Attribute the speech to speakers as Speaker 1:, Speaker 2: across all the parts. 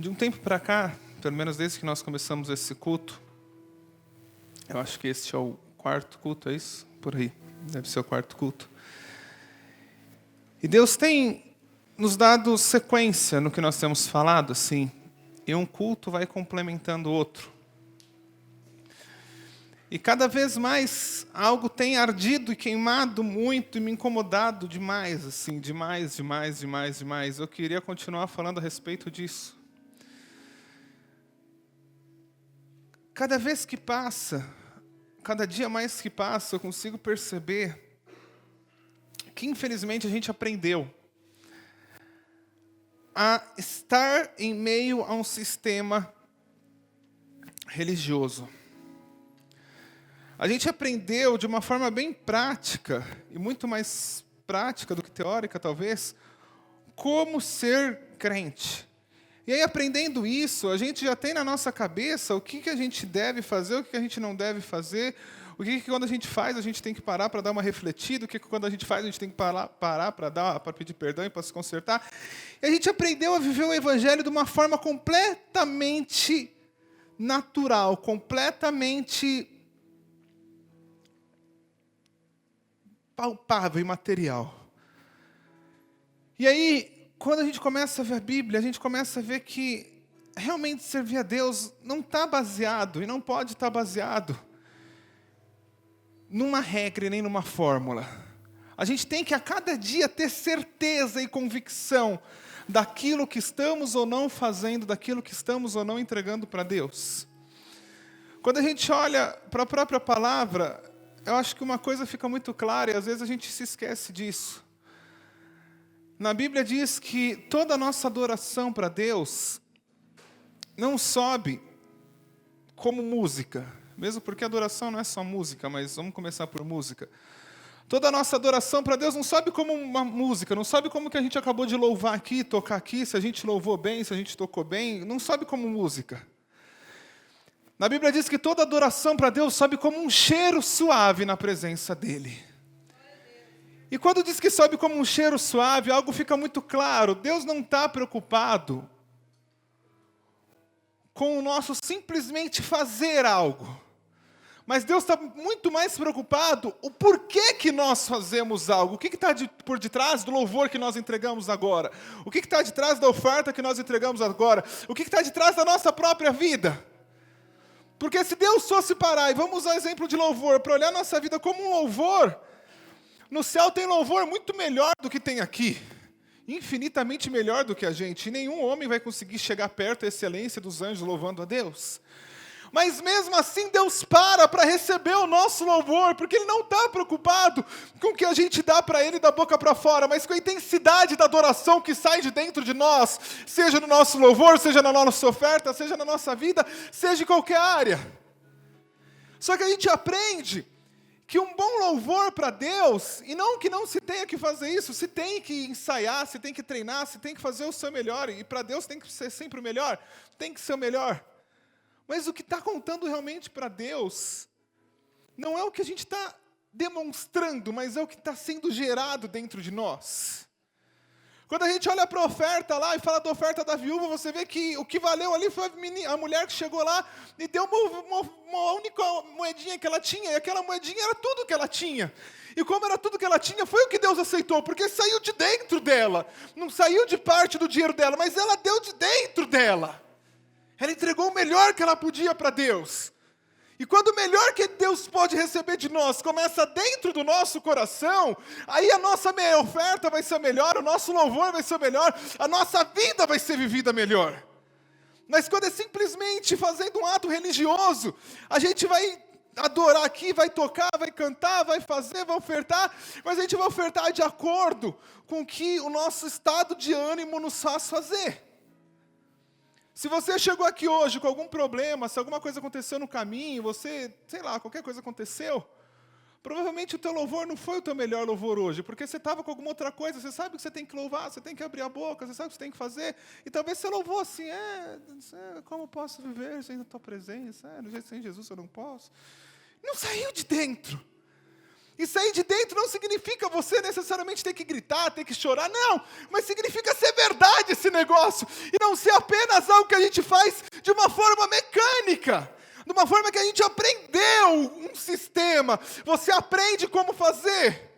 Speaker 1: De um tempo para cá, pelo menos desde que nós começamos esse culto, eu acho que este é o quarto culto, é isso? Por aí, deve ser o quarto culto. E Deus tem nos dado sequência no que nós temos falado, assim, e um culto vai complementando o outro. E cada vez mais algo tem ardido e queimado muito e me incomodado demais, assim, demais. Eu queria continuar falando a respeito disso. Cada vez que passa, cada dia mais que passa, eu consigo perceber que, infelizmente, a gente aprendeu a estar em meio a um sistema religioso. A gente aprendeu de uma forma bem prática, e muito mais prática do que teórica, talvez, como ser crente. E aí, aprendendo isso, a gente já tem na nossa cabeça o que a gente deve fazer, o que a gente não deve fazer, o que quando a gente faz, a gente tem que parar para dar uma refletida, o que quando a gente faz, a gente tem que parar para pedir perdão e para se consertar. E a gente aprendeu a viver o Evangelho de uma forma completamente natural, completamente palpável e material. E aí, quando a gente começa a ver a Bíblia, a gente começa a ver que realmente servir a Deus não está baseado, e não pode estar baseado, numa regra e nem numa fórmula. A gente tem que a cada dia ter certeza e convicção daquilo que estamos ou não fazendo, daquilo que estamos ou não entregando para Deus. Quando a gente olha para a própria palavra, eu acho que uma coisa fica muito clara e às vezes a gente se esquece disso. Na Bíblia diz que toda a nossa adoração para Deus não sobe como música, mesmo porque adoração não é só música, mas vamos começar por música. Toda a nossa adoração para Deus não sobe como uma música, não sobe como que a gente acabou de louvar aqui, tocar aqui, se a gente louvou bem, se a gente tocou bem, não sobe como música. Na Bíblia diz que toda adoração para Deus sobe como um cheiro suave na presença dEle. E quando diz que sobe como um cheiro suave, algo fica muito claro. Deus não está preocupado com o nosso simplesmente fazer algo. Mas Deus está muito mais preocupado o porquê que nós fazemos algo. O que está por detrás do louvor que nós entregamos agora? O que está de trás da oferta que nós entregamos agora? O que está de trás da nossa própria vida? Porque se Deus fosse parar, e vamos usar o exemplo de louvor, para olhar a nossa vida como um louvor, no céu tem louvor muito melhor do que tem aqui. Infinitamente melhor do que a gente. E nenhum homem vai conseguir chegar perto da excelência dos anjos louvando a Deus. Mas mesmo assim Deus para receber o nosso louvor, porque Ele não está preocupado com o que a gente dá para Ele da boca para fora, mas com a intensidade da adoração que sai de dentro de nós, seja no nosso louvor, seja na nossa oferta, seja na nossa vida, seja em qualquer área. Só que a gente aprende que um bom louvor para Deus, e não que não se tenha que fazer isso, se tem que ensaiar, se tem que treinar, se tem que fazer o seu melhor, e para Deus tem que ser sempre o melhor, tem que ser o melhor. Mas o que está contando realmente para Deus, não é o que a gente está demonstrando, mas é o que está sendo gerado dentro de nós. Quando a gente olha para a oferta lá e fala da oferta da viúva, você vê que o que valeu ali foi a mulher que chegou lá e deu uma única moedinha que ela tinha, e aquela moedinha era tudo que ela tinha. E como era tudo que ela tinha, foi o que Deus aceitou, porque saiu de dentro dela. Não saiu de parte do dinheiro dela, mas ela deu de dentro dela. Ela entregou o melhor que ela podia para Deus. E quando o melhor que Deus pode receber de nós começa dentro do nosso coração, aí a nossa oferta vai ser melhor, o nosso louvor vai ser melhor, a nossa vida vai ser vivida melhor. Mas quando é simplesmente fazendo um ato religioso, a gente vai adorar aqui, vai tocar, vai cantar, vai fazer, vai ofertar, mas a gente vai ofertar de acordo com o que o nosso estado de ânimo nos faz fazer. Se você chegou aqui hoje com algum problema, se alguma coisa aconteceu no caminho, qualquer coisa aconteceu, provavelmente o teu louvor não foi o teu melhor louvor hoje, porque você estava com alguma outra coisa, você sabe que você tem que louvar, você tem que abrir a boca, você sabe o que você tem que fazer, e talvez você louvou assim, como posso viver sem a tua presença? Do jeito sem Jesus eu não posso. Não saiu de dentro. E sair de dentro não significa você necessariamente ter que gritar, ter que chorar, não. Mas significa ser verdade esse negócio. E não ser apenas algo que a gente faz de uma forma mecânica. De uma forma que a gente aprendeu um sistema. Você aprende como fazer.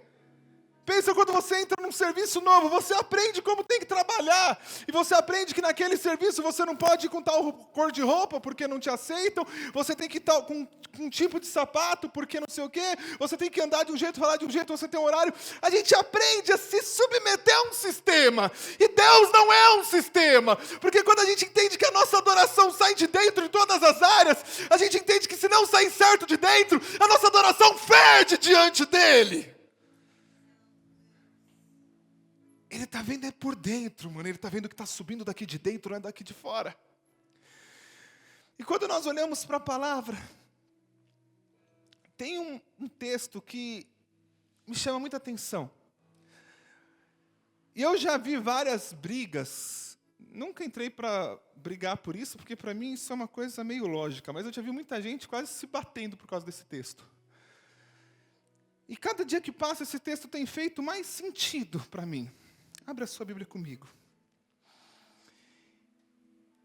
Speaker 1: Pensa quando você entra num serviço novo, você aprende como tem que trabalhar. E você aprende que naquele serviço você não pode ir com tal cor de roupa porque não te aceitam. Você tem que estar com um tipo de sapato porque não sei o quê. Você tem que andar de um jeito, falar de um jeito, você tem um horário. A gente aprende a se submeter a um sistema. E Deus não é um sistema. Porque quando a gente entende que a nossa adoração sai de dentro em todas as áreas, a gente entende que se não sair certo de dentro, a nossa adoração fede diante dEle. Ele está vendo por dentro, mano. Ele está vendo que está subindo daqui de dentro, não é daqui de fora. E quando nós olhamos para a palavra, tem um texto que me chama muita atenção. E eu já vi várias brigas. Nunca entrei para brigar por isso, porque para mim isso é uma coisa meio lógica. Mas eu já vi muita gente quase se batendo por causa desse texto. E cada dia que passa, esse texto tem feito mais sentido para mim. Abra a sua Bíblia comigo.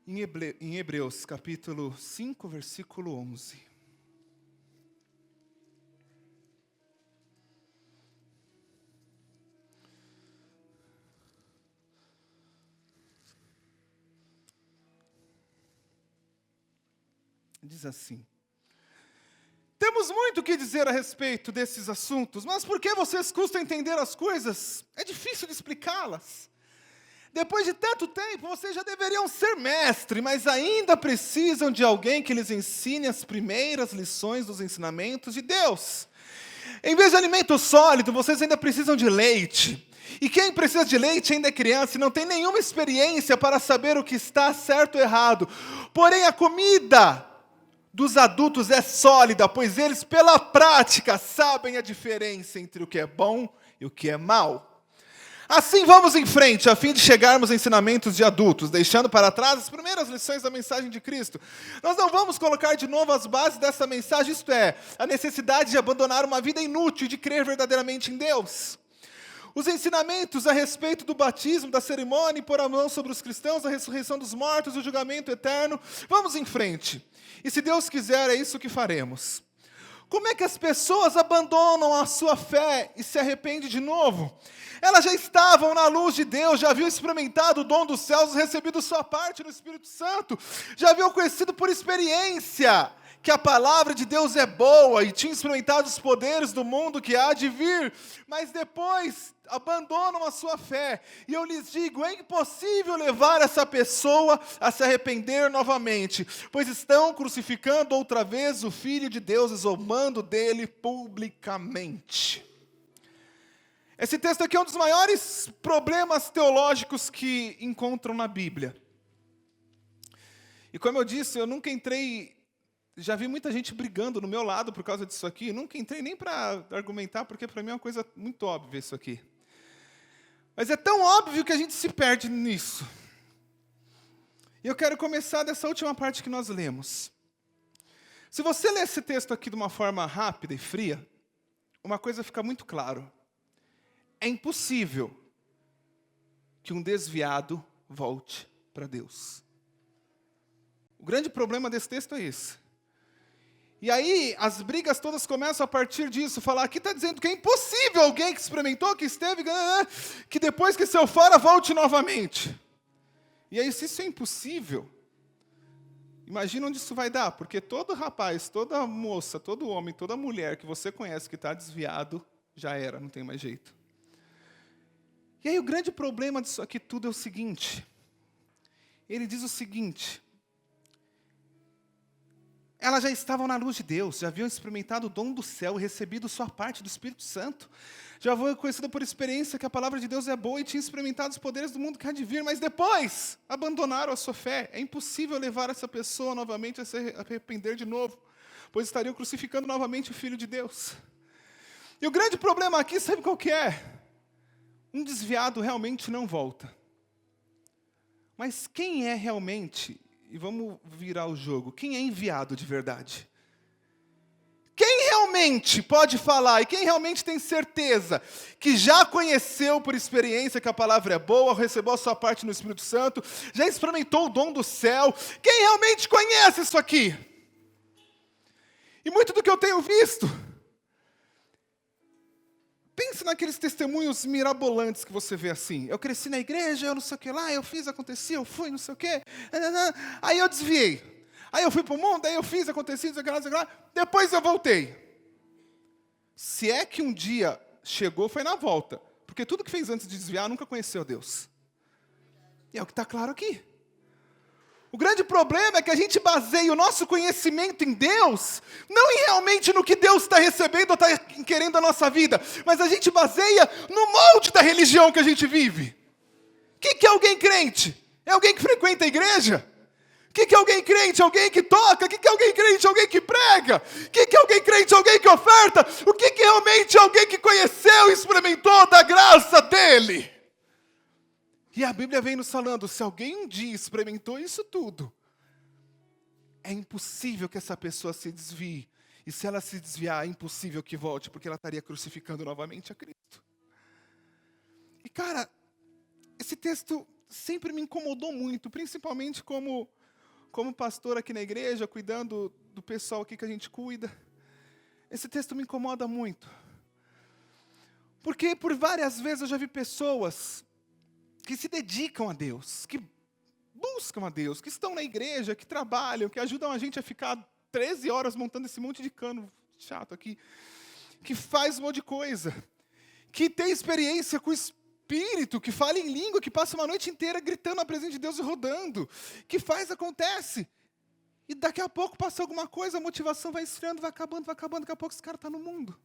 Speaker 1: Em Hebreus, capítulo 5, versículo 11. Diz assim: temos muito o que dizer a respeito desses assuntos, mas por que vocês custam entender as coisas? É difícil de explicá-las. Depois de tanto tempo, vocês já deveriam ser mestres, mas ainda precisam de alguém que lhes ensine as primeiras lições dos ensinamentos de Deus. Em vez de alimento sólido, vocês ainda precisam de leite. E quem precisa de leite ainda é criança e não tem nenhuma experiência para saber o que está certo ou errado. Porém, a comida dos adultos é sólida, pois eles, pela prática, sabem a diferença entre o que é bom e o que é mal. Assim, vamos em frente, a fim de chegarmos a ensinamentos de adultos, deixando para trás as primeiras lições da mensagem de Cristo. Nós não vamos colocar de novo as bases dessa mensagem, isto é, a necessidade de abandonar uma vida inútil e de crer verdadeiramente em Deus. Os ensinamentos a respeito do batismo, da cerimônia, pôr a mão sobre os cristãos, a ressurreição dos mortos, o julgamento eterno. Vamos em frente. E se Deus quiser, é isso que faremos. Como é que as pessoas abandonam a sua fé e se arrependem de novo? Elas já estavam na luz de Deus, já haviam experimentado o dom dos céus, recebido sua parte no Espírito Santo, já haviam conhecido por experiência que a palavra de Deus é boa e tinham experimentado os poderes do mundo que há de vir, mas depois abandonam a sua fé. E eu lhes digo, é impossível levar essa pessoa a se arrepender novamente, pois estão crucificando outra vez o Filho de Deus e zombando dele publicamente. Esse texto aqui é um dos maiores problemas teológicos que encontram na Bíblia. E como eu disse, eu nunca entrei... Já vi muita gente brigando no meu lado por causa disso aqui. Nunca entrei nem para argumentar, porque para mim é uma coisa muito óbvia isso aqui. Mas é tão óbvio que a gente se perde nisso. E eu quero começar dessa última parte que nós lemos. Se você ler esse texto aqui de uma forma rápida e fria, uma coisa fica muito clara. É impossível que um desviado volte para Deus. O grande problema desse texto é esse. E aí, as brigas todas começam a partir disso, falar, aqui está dizendo que é impossível alguém que experimentou, que esteve, que depois que saiu fora, volte novamente. E aí, se isso é impossível, imagina onde isso vai dar, porque todo rapaz, toda moça, todo homem, toda mulher que você conhece que está desviado, já era, não tem mais jeito. E aí, o grande problema disso aqui tudo é o seguinte, ele diz o seguinte... Elas já estavam na luz de Deus, já haviam experimentado o dom do céu, recebido sua parte do Espírito Santo. Já haviam conhecido por experiência que a palavra de Deus é boa e tinham experimentado os poderes do mundo que há de vir, mas depois abandonaram a sua fé. É impossível levar essa pessoa novamente a se arrepender de novo, pois estariam crucificando novamente o Filho de Deus. E o grande problema aqui, sabe qual que é? Um desviado realmente não volta. Mas quem é realmente... E vamos virar o jogo. Quem é enviado de verdade? Quem realmente realmente pode falar, e quem realmente tem certeza que já conheceu por experiência que a palavra é boa, recebeu a sua parte no Espírito Santo, já experimentou o dom do céu, quem realmente conhece isso aqui? E muito do que eu tenho visto, pense naqueles testemunhos mirabolantes que você vê assim. Eu cresci na igreja, eu não sei o que lá, eu fiz, acontecia, eu fui, não sei o que. Aí eu desviei. Aí eu fui para o mundo, aí eu fiz, acontecia, não sei o que lá, não sei o que lá. Depois eu voltei. Se é que um dia chegou, foi na volta. Porque tudo que fez antes de desviar nunca conheceu Deus. E é o que está claro aqui. O grande problema é que a gente baseia o nosso conhecimento em Deus, não em realmente no que Deus está recebendo ou está querendo da nossa vida, mas a gente baseia no molde da religião que a gente vive. O que é alguém crente? É alguém que frequenta a igreja? O que é alguém crente? Alguém que toca? O que é alguém crente? Alguém que prega? O que é alguém crente? Alguém que oferta? O que é realmente alguém que conheceu e experimentou da graça dele? E a Bíblia vem nos falando, se alguém um dia experimentou isso tudo, é impossível que essa pessoa se desvie. E se ela se desviar, é impossível que volte, porque ela estaria crucificando novamente a Cristo. E cara, esse texto sempre me incomodou muito, principalmente como pastor aqui na igreja, cuidando do pessoal aqui que a gente cuida. Esse texto me incomoda muito. Porque por várias vezes eu já vi pessoas que se dedicam a Deus, que buscam a Deus, que estão na igreja, que trabalham, que ajudam a gente a ficar 13 horas montando esse monte de cano chato aqui, que faz um monte de coisa, que tem experiência com o Espírito, que fala em língua, que passa uma noite inteira gritando na presença de Deus e rodando, que acontece. E daqui a pouco passa alguma coisa, a motivação vai esfriando, vai acabando, daqui a pouco esse cara está no mundo.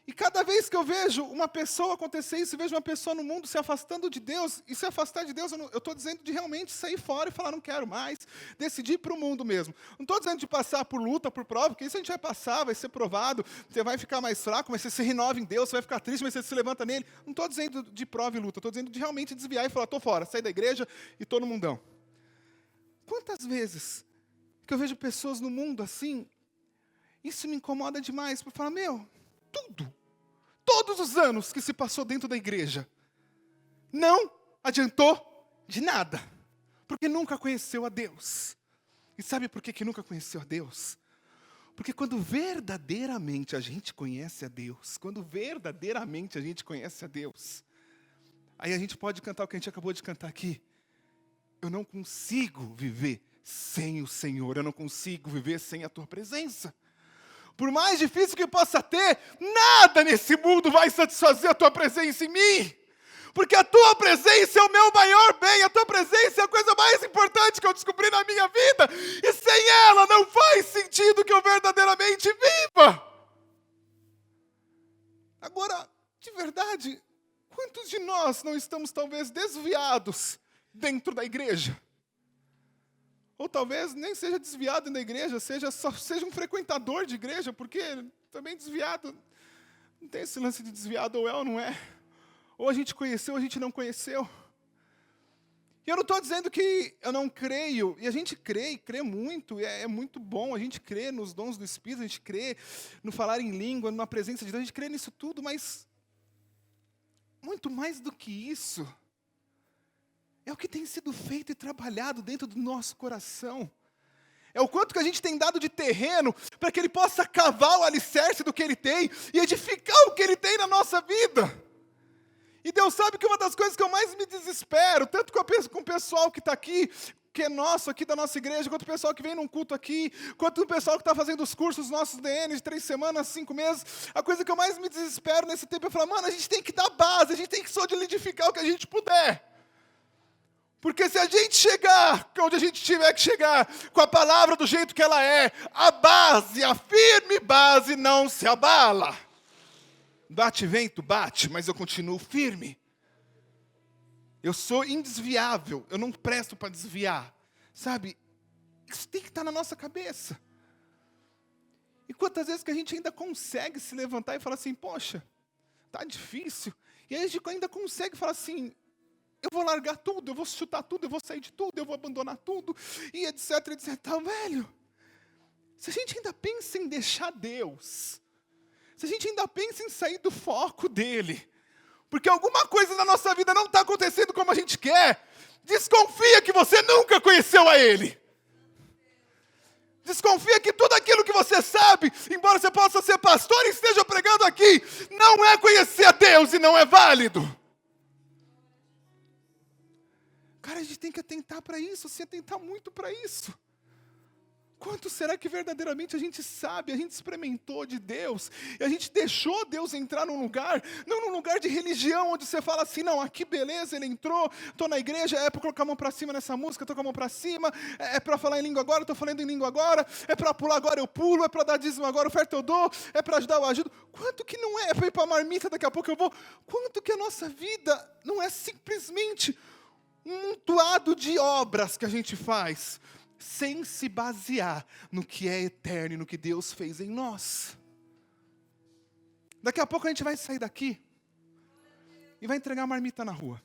Speaker 1: E cada vez que eu vejo uma pessoa acontecer isso, eu vejo uma pessoa no mundo se afastando de Deus, e se afastar de Deus, eu estou dizendo de realmente sair fora e falar, não quero mais, decidir para o mundo mesmo. Não estou dizendo de passar por luta, por prova, porque isso a gente vai passar, vai ser provado, você vai ficar mais fraco, mas você se renova em Deus, você vai ficar triste, mas você se levanta nele. Não estou dizendo de prova e luta, estou dizendo de realmente desviar e falar, estou fora, sair da igreja e estou no mundão. Quantas vezes que eu vejo pessoas no mundo assim, isso me incomoda demais, por falar, todos os anos que se passou dentro da igreja, não adiantou de nada, porque nunca conheceu a Deus. E sabe por que nunca conheceu a Deus? Porque quando verdadeiramente a gente conhece a Deus, aí a gente pode cantar o que a gente acabou de cantar aqui. Eu não consigo viver sem o Senhor, eu não consigo viver sem a Tua presença. Por mais difícil que possa ter, nada nesse mundo vai satisfazer a Tua presença em mim. Porque a Tua presença é o meu maior bem, a Tua presença é a coisa mais importante que eu descobri na minha vida. E sem ela não faz sentido que eu verdadeiramente viva. Agora, de verdade, quantos de nós não estamos talvez desviados dentro da igreja? Ou talvez nem seja desviado da igreja, seja um frequentador de igreja, porque também desviado, não tem esse lance de desviado ou é ou não é. Ou a gente conheceu ou a gente não conheceu. E eu não estou dizendo que eu não creio, e a gente crê, e crê muito, e é muito bom, a gente crê nos dons do Espírito, a gente crê no falar em língua, na presença de Deus, a gente crê nisso tudo, mas muito mais do que isso, é o que tem sido feito e trabalhado dentro do nosso coração. É o quanto que a gente tem dado de terreno para que Ele possa cavar o alicerce do que Ele tem e edificar o que Ele tem na nossa vida. E Deus sabe que uma das coisas que eu mais me desespero, tanto com o pessoal que está aqui, que é nosso aqui da nossa igreja, quanto o pessoal que vem num culto aqui, quanto o pessoal que está fazendo os cursos nossos DN de 3 semanas, 5 meses, a coisa que eu mais me desespero nesse tempo é falar, mano, a gente tem que dar base, a gente tem que solidificar o que a gente puder. Porque se a gente chegar onde a gente tiver que chegar, com a palavra do jeito que ela é, a base, a firme base não se abala. Bate vento, bate, mas eu continuo firme. Eu sou indesviável, eu não presto para desviar. Sabe, isso tem que estar na nossa cabeça. E quantas vezes que a gente ainda consegue se levantar e falar assim, poxa, tá difícil. E aí a gente ainda consegue falar assim, eu vou largar tudo, eu vou chutar tudo, eu vou sair de tudo, eu vou abandonar tudo, e etc, etc. Velho, se a gente ainda pensa em deixar Deus, se a gente ainda pensa em sair do foco dele, porque alguma coisa na nossa vida não está acontecendo como a gente quer, desconfia que você nunca conheceu a Ele. Desconfia que tudo aquilo que você sabe, embora você possa ser pastor e esteja pregando aqui, não é conhecer a Deus e não é válido. Cara, a gente tem que atentar para isso, se atentar muito para isso. Quanto será que verdadeiramente a gente sabe, a gente experimentou de Deus, e a gente deixou Deus entrar num lugar, não num lugar de religião, onde você fala assim, não, aqui beleza, ele entrou, estou na igreja, é para colocar a mão para cima nessa música, estou com a mão para cima, é para falar em língua agora, estou falando em língua agora, é para pular agora eu pulo, é para dar dízimo agora, oferta eu dou, é para ajudar eu ajudo. Quanto que não é para ir para a marmita, daqui a pouco eu vou. Quanto que a nossa vida não é simplesmente um montoado de obras que a gente faz, sem se basear no que é eterno e no que Deus fez em nós. Daqui a pouco a gente vai sair daqui e vai entregar marmita na rua.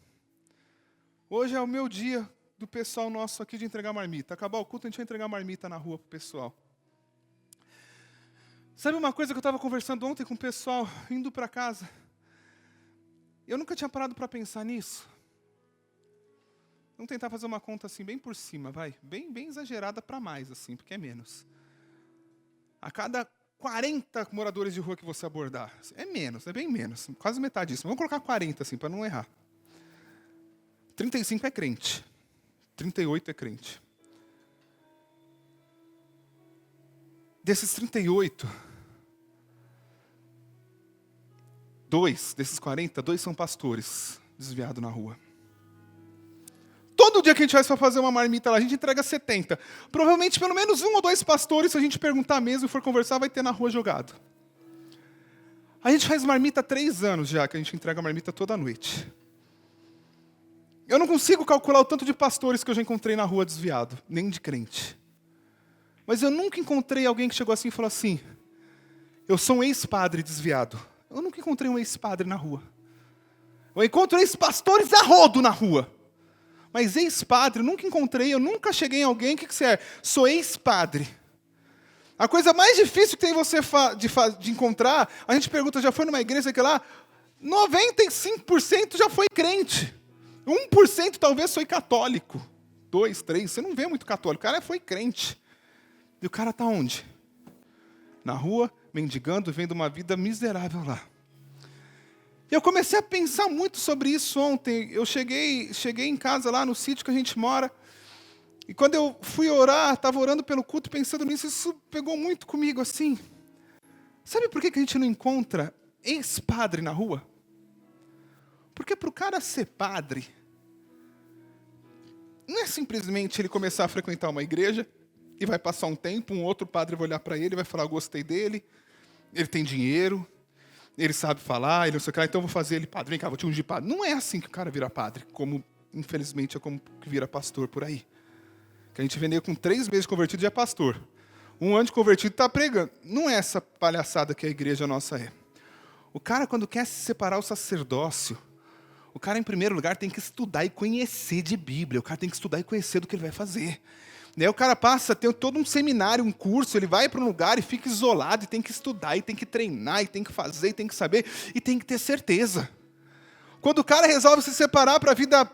Speaker 1: Hoje é o meu dia do pessoal nosso aqui de entregar marmita. Acabar o culto, a gente vai entregar marmita na rua pro pessoal. Sabe uma coisa que eu estava conversando ontem com o pessoal, indo para casa? Eu nunca tinha parado para pensar nisso. Vamos tentar fazer uma conta assim, bem por cima, vai. Bem exagerada para mais, assim, porque é menos. A cada 40 moradores de rua que você abordar, é menos, é bem menos, quase metade disso. Vamos colocar 40, assim, para não errar. 35 é crente. 38 é crente. Desses 38, 2 desses 40, 2 são pastores desviados na rua. Todo dia que a gente vai só fazer uma marmita lá, a gente entrega 70. Provavelmente pelo menos 1 ou 2 pastores, se a gente perguntar mesmo e for conversar, vai ter na rua jogado. A gente faz marmita há 3 anos já, que a gente entrega marmita toda noite. Eu não consigo calcular o tanto de pastores que eu já encontrei na rua desviado, nem de crente. Mas eu nunca encontrei alguém que chegou assim e falou assim, eu sou um ex-padre desviado. Eu nunca encontrei um ex-padre na rua. Eu encontro ex-pastores a rodo na rua. Mas ex-padre, eu nunca encontrei, eu nunca cheguei em alguém, o que você é? Sou ex-padre. A coisa mais difícil que tem você de encontrar, a gente pergunta, já foi numa igreja que lá? 95% já foi crente. 1% talvez foi católico. 2, 3, você não vê muito católico. O cara foi crente. E o cara está onde? Na rua, mendigando, vendo uma vida miserável lá. Eu comecei a pensar muito sobre isso ontem. Eu cheguei em casa lá no sítio que a gente mora. E quando eu fui orar, estava orando pelo culto, pensando nisso, isso pegou muito comigo assim. Sabe por que a gente não encontra ex-padre na rua? Porque para o cara ser padre, não é simplesmente ele começar a frequentar uma igreja e vai passar um tempo, um outro padre vai olhar para ele e vai falar, gostei dele, ele tem dinheiro, ele sabe falar, ele não sei o que lá, então eu vou fazer ele padre. Vem cá, vou te ungir padre. Não é assim que o cara vira padre, como, infelizmente, é como que vira pastor por aí. Que a gente vê com 3 meses de convertido já é pastor. 1 ano de convertido está pregando. Não é essa palhaçada que a igreja nossa é. O cara, quando quer se separar o sacerdócio, o cara, em primeiro lugar, tem que estudar e conhecer de Bíblia. O cara tem que estudar e conhecer do que ele vai fazer. Daí o cara passa a ter todo um seminário, um curso, ele vai para um lugar e fica isolado, e tem que estudar, e tem que treinar, e tem que fazer, e tem que saber, e tem que ter certeza. Quando o cara resolve se separar para a vida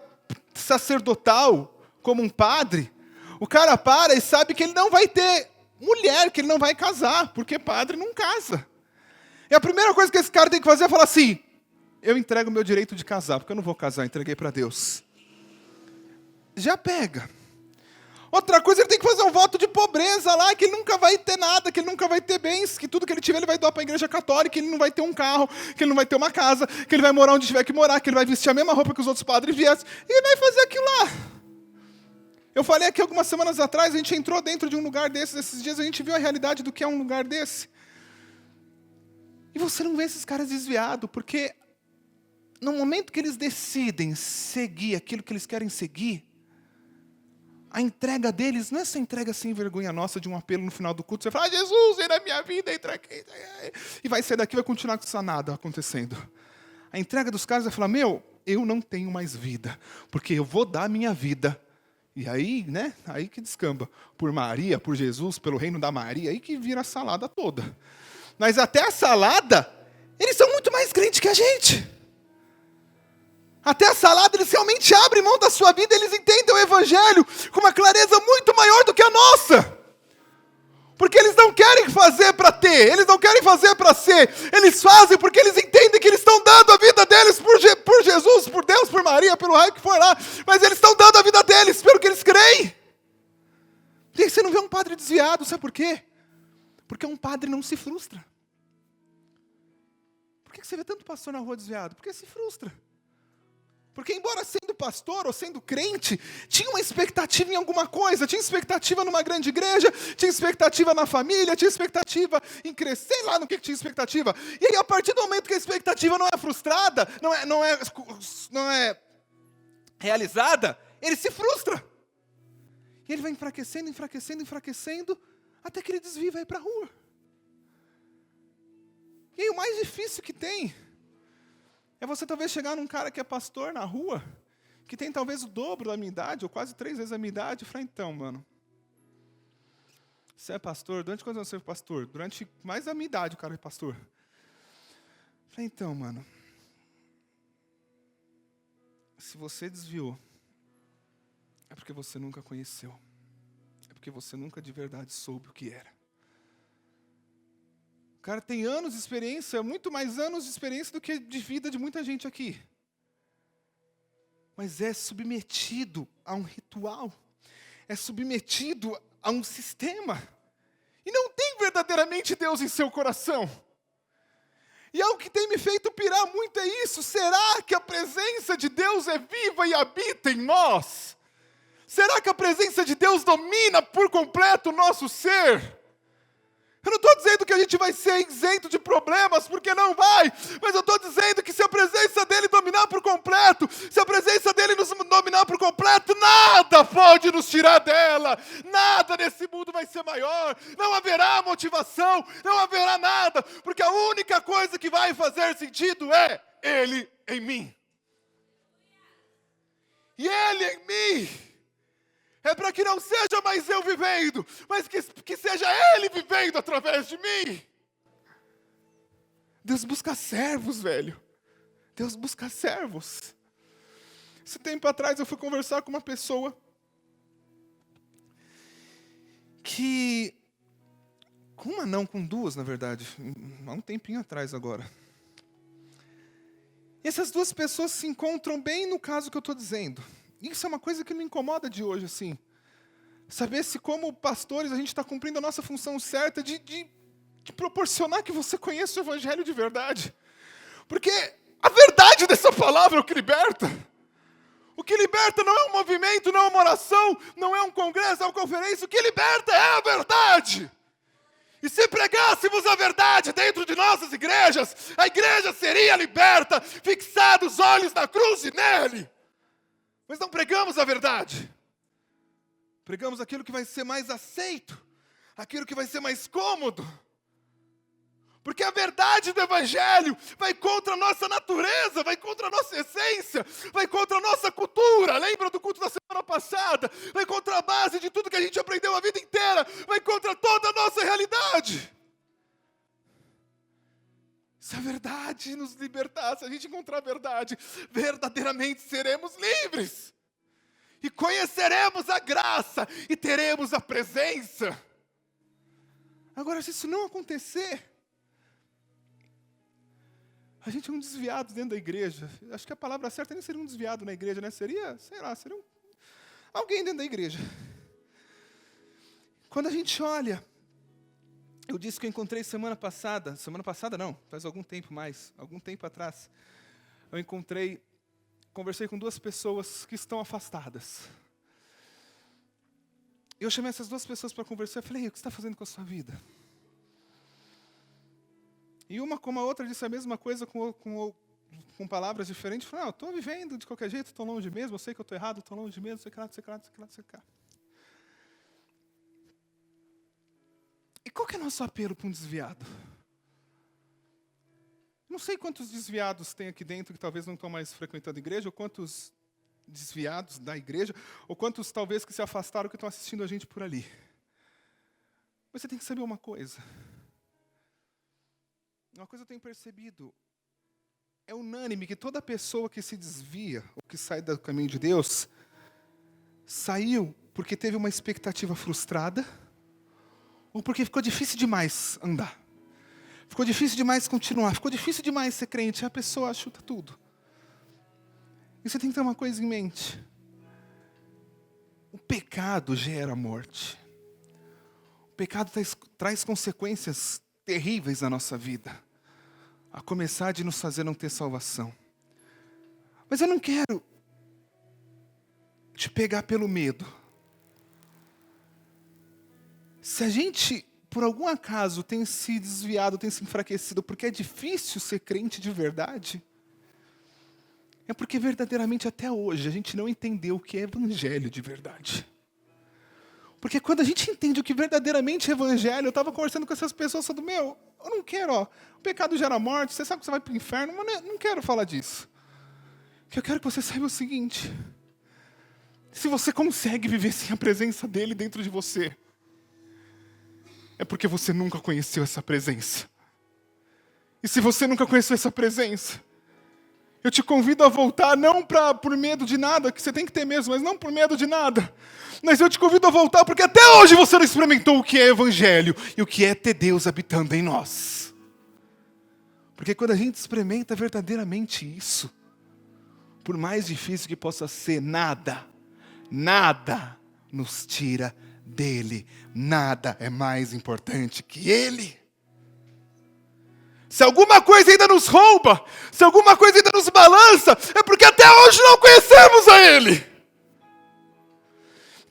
Speaker 1: sacerdotal, como um padre, o cara para e sabe que ele não vai ter mulher, que ele não vai casar, porque padre não casa. E a primeira coisa que esse cara tem que fazer é falar assim, eu entrego o meu direito de casar, porque eu não vou casar, entreguei para Deus. Já pega. Outra coisa, ele tem que fazer um voto de pobreza lá, que ele nunca vai ter nada, que ele nunca vai ter bens, que tudo que ele tiver ele vai doar para a igreja católica, que ele não vai ter um carro, que ele não vai ter uma casa, que ele vai morar onde tiver que morar, que ele vai vestir a mesma roupa que os outros padres viessem, e ele vai fazer aquilo lá. Eu falei aqui algumas semanas atrás, a gente entrou dentro de um lugar desses, esses dias a gente viu a realidade do que é um lugar desse. E você não vê esses caras desviados, porque no momento que eles decidem seguir aquilo que eles querem seguir, a entrega deles não é essa entrega sem vergonha nossa de um apelo no final do culto. Você fala, Jesus, vem na minha vida, entra aqui. E vai sair daqui e vai continuar com isso nada acontecendo. A entrega dos caras é falar, eu não tenho mais vida, porque eu vou dar a minha vida E aí, né? Aí que descamba. Por Maria, por Jesus, pelo reino da Maria, aí que vira a salada toda. Mas até a salada, eles são muito mais crentes que a gente. Até a salada, eles realmente abrem mão da sua vida, eles entendem o evangelho com uma clareza muito maior do que a nossa. Porque eles não querem fazer para ter, eles não querem fazer para ser, eles fazem porque eles entendem que eles estão dando a vida deles por Jesus, por Deus, por Maria, pelo raio que for lá, mas eles estão dando a vida deles pelo que eles creem. E aí você não vê um padre desviado, sabe por quê? Porque um padre não se frustra. Por que você vê tanto pastor na rua desviado? Porque se frustra. Porque embora sendo pastor ou sendo crente, tinha uma expectativa em alguma coisa, tinha expectativa numa grande igreja, tinha expectativa na família, tinha expectativa em crescer, sei lá no que tinha expectativa. E aí a partir do momento que a expectativa não é frustrada, não é realizada, ele se frustra. E ele vai enfraquecendo, enfraquecendo, enfraquecendo, até que ele desvia e vai para a rua. E aí o mais difícil que tem é você talvez chegar num cara que é pastor na rua, que tem talvez o dobro da minha idade, ou quase 3 vezes a minha idade, e falar, então, mano, você é pastor? Durante quantos anos você é pastor? Durante mais da minha idade o cara é pastor. Falei, então, mano, se você desviou, é porque você nunca conheceu. É porque você nunca de verdade soube o que era. O cara tem anos de experiência, muito mais anos de experiência do que de vida de muita gente aqui. Mas é submetido a um ritual. É submetido a um sistema. E não tem verdadeiramente Deus em seu coração. E algo que tem me feito pirar muito é isso. Será que a presença de Deus é viva e habita em nós? Será que a presença de Deus domina por completo o nosso ser? Eu não estou dizendo que a gente vai ser isento de problemas, porque não vai. Mas eu estou dizendo que se a presença dEle dominar por completo, se a presença dEle nos dominar por completo, nada pode nos tirar dela. Nada nesse mundo vai ser maior. Não haverá motivação, não haverá nada. Porque a única coisa que vai fazer sentido é Ele em mim. E Ele em mim. É para que não seja mais eu vivendo, mas que seja Ele vivendo através de mim. Deus busca servos, velho. Deus busca servos. Esse tempo atrás eu fui conversar com uma pessoa que... com duas, na verdade. Há um tempinho atrás agora. E essas duas pessoas se encontram bem no caso que eu estou dizendo. Isso é uma coisa que me incomoda de hoje, assim. Saber se como pastores a gente está cumprindo a nossa função certa de proporcionar que você conheça o Evangelho de verdade. Porque a verdade dessa palavra é o que liberta. O que liberta não é um movimento, não é uma oração, não é um congresso, é uma conferência. O que liberta é a verdade. E se pregássemos a verdade dentro de nossas igrejas, a igreja seria liberta, fixados os olhos na cruz e nele. Mas não pregamos a verdade. Pregamos aquilo que vai ser mais aceito, aquilo que vai ser mais cômodo. Porque a verdade do Evangelho vai contra a nossa natureza, vai contra a nossa essência, vai contra a nossa cultura. Lembra do culto da semana passada? Vai contra a base de tudo que a gente aprendeu a vida inteira, vai contra toda a nossa realidade. Se a verdade nos libertar, se a gente encontrar a verdade, verdadeiramente seremos livres. E conheceremos a graça e teremos a presença. Agora, se isso não acontecer, a gente é um desviado dentro da igreja. Acho que a palavra certa nem seria um desviado na igreja, né? Seria, sei lá, seria alguém dentro da igreja. Quando a gente olha, eu disse que eu encontrei semana passada não, faz algum tempo atrás, conversei com 2 pessoas que estão afastadas. Eu chamei essas 2 pessoas para conversar e falei, o que você está fazendo com a sua vida? E uma como a outra disse a mesma coisa com palavras diferentes. Falei, estou vivendo de qualquer jeito, estou longe mesmo, eu sei que eu estou errado, estou longe mesmo, sei lá. E qual que é o nosso apelo para um desviado? Não sei quantos desviados tem aqui dentro que talvez não estão mais frequentando a igreja, ou quantos desviados da igreja, ou quantos talvez que se afastaram que estão assistindo a gente por ali. Mas você tem que saber uma coisa. Uma coisa eu tenho percebido. É unânime que toda pessoa que se desvia, ou que sai do caminho de Deus, saiu porque teve uma expectativa frustrada, ou porque ficou difícil demais andar. Ficou difícil demais continuar, ficou difícil demais ser crente, a pessoa chuta tudo. E você tem que ter uma coisa em mente. O pecado gera morte. O pecado traz consequências terríveis na nossa vida. A começar de nos fazer não ter salvação. Mas eu não quero te pegar pelo medo. Se a gente, por algum acaso, tem se desviado, tem se enfraquecido, porque é difícil ser crente de verdade, é porque verdadeiramente até hoje a gente não entendeu o que é evangelho de verdade. Porque quando a gente entende o que verdadeiramente é evangelho, eu estava conversando com essas pessoas, falando, eu não quero, o pecado gera morte, você sabe que você vai para o inferno, mas eu não quero falar disso. O que eu quero que você saiba é o seguinte, se você consegue viver sem a presença dele dentro de você, é porque você nunca conheceu essa presença. E se você nunca conheceu essa presença, eu te convido a voltar, não por medo de nada, que você tem que ter mesmo, mas não por medo de nada. Mas eu te convido a voltar, porque até hoje você não experimentou o que é evangelho e o que é ter Deus habitando em nós. Porque quando a gente experimenta verdadeiramente isso, por mais difícil que possa ser, nada nos tira dele. Nada é mais importante que ele. Se alguma coisa ainda nos rouba, se alguma coisa ainda nos balança, é porque até hoje não conhecemos a ele.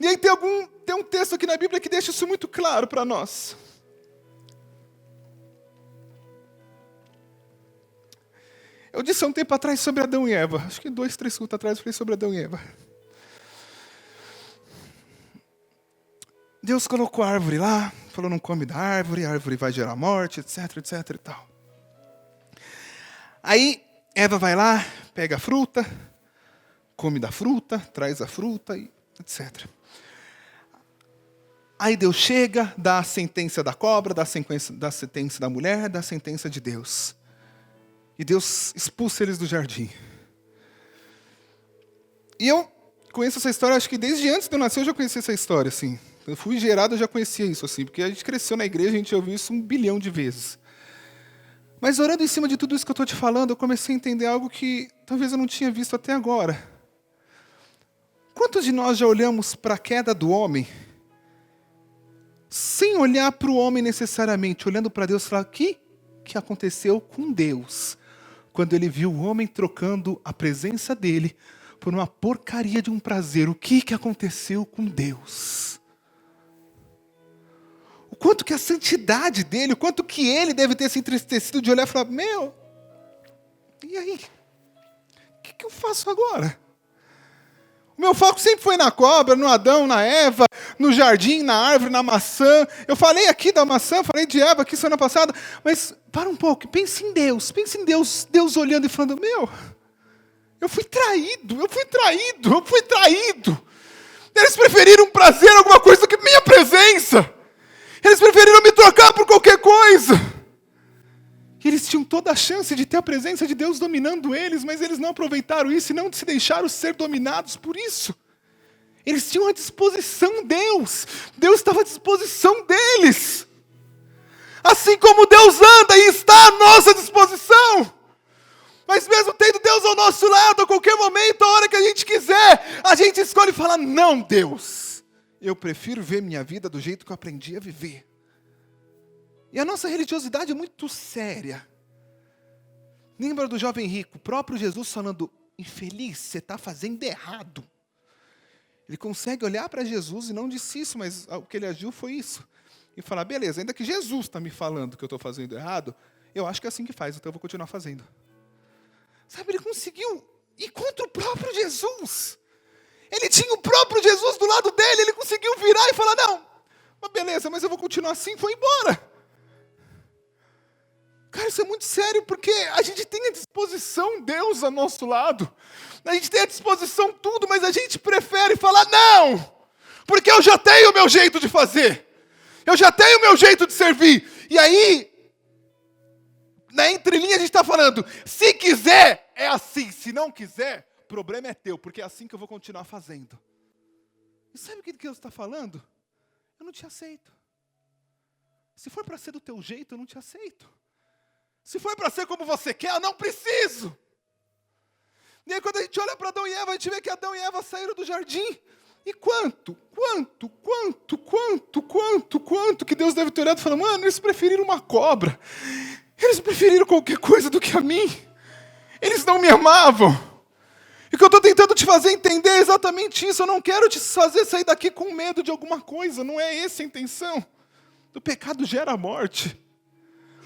Speaker 1: E aí tem um texto aqui na Bíblia que deixa isso muito claro para nós. Eu disse há um tempo atrás sobre Adão e Eva. Acho que 2, 3 cultos atrás eu falei sobre Adão e Eva. Deus colocou a árvore lá, falou não come da árvore, a árvore vai gerar morte, etc, etc e tal. Aí Eva vai lá, pega a fruta, come da fruta, traz a fruta, e etc. Aí Deus chega, dá a sentença da cobra, dá a sentença da mulher, dá a sentença de Deus. E Deus expulsa eles do jardim. E eu conheço essa história, acho que desde antes de eu nascer eu já conhecia essa história, assim. Eu fui gerado, eu já conhecia isso, assim, porque a gente cresceu na igreja, a gente ouviu isso 1 bilhão de vezes. Mas orando em cima de tudo isso que eu estou te falando, eu comecei a entender algo que talvez eu não tinha visto até agora. Quantos de nós já olhamos para a queda do homem, sem olhar para o homem necessariamente, olhando para Deus e falar, o que aconteceu com Deus? Quando ele viu o homem trocando a presença dele por uma porcaria de um prazer, o que aconteceu com Deus? O quanto que a santidade dele, o quanto que ele deve ter se entristecido de olhar e falar, e aí? O que eu faço agora? O meu foco sempre foi na cobra, no Adão, na Eva, no jardim, na árvore, na maçã. Eu falei aqui da maçã, falei de Eva aqui semana passada, mas para um pouco, pense em Deus, Deus olhando e falando, eu fui traído. Eles preferiram prazer em alguma coisa do que minha presença. Eles preferiram me trocar por qualquer coisa. E eles tinham toda a chance de ter a presença de Deus dominando eles, mas eles não aproveitaram isso e não se deixaram ser dominados por isso. Eles tinham à disposição Deus. Deus estava à disposição deles. Assim como Deus anda e está à nossa disposição. Mas mesmo tendo Deus ao nosso lado, a qualquer momento, a hora que a gente quiser, a gente escolhe falar, não, Deus. Eu prefiro ver minha vida do jeito que eu aprendi a viver. E a nossa religiosidade é muito séria. Lembra do jovem rico, o próprio Jesus falando, infeliz, você está fazendo errado. Ele consegue olhar para Jesus e não disse isso, mas o que ele agiu foi isso. E falar, beleza, ainda que Jesus está me falando que eu estou fazendo errado, eu acho que é assim que faz, então eu vou continuar fazendo. Sabe, ele conseguiu ir contra o próprio Jesus. Ele tinha o próprio Jesus do lado dele, ele conseguiu virar e falar, não, mas beleza, mas eu vou continuar assim, foi embora. Cara, isso é muito sério, porque a gente tem à disposição Deus ao nosso lado. A gente tem à disposição tudo, mas a gente prefere falar não, porque eu já tenho o meu jeito de fazer. Eu já tenho o meu jeito de servir. E aí, na entrelinha a gente está falando, se quiser, é assim. Se não quiser, o problema é teu, porque é assim que eu vou continuar fazendo. E sabe o que Deus está falando? Eu não te aceito. Se for para ser do teu jeito, eu não te aceito. Se for para ser como você quer, eu não preciso. E aí quando a gente olha para Adão e Eva, a gente vê que Adão e Eva saíram do jardim. E quanto que Deus deve ter olhado e falado, mano, eles preferiram uma cobra. Eles preferiram qualquer coisa do que a mim. Eles não me amavam. E o que eu estou tentando te fazer entender é exatamente isso. Eu não quero te fazer sair daqui com medo de alguma coisa. Não é essa a intenção. O pecado gera morte.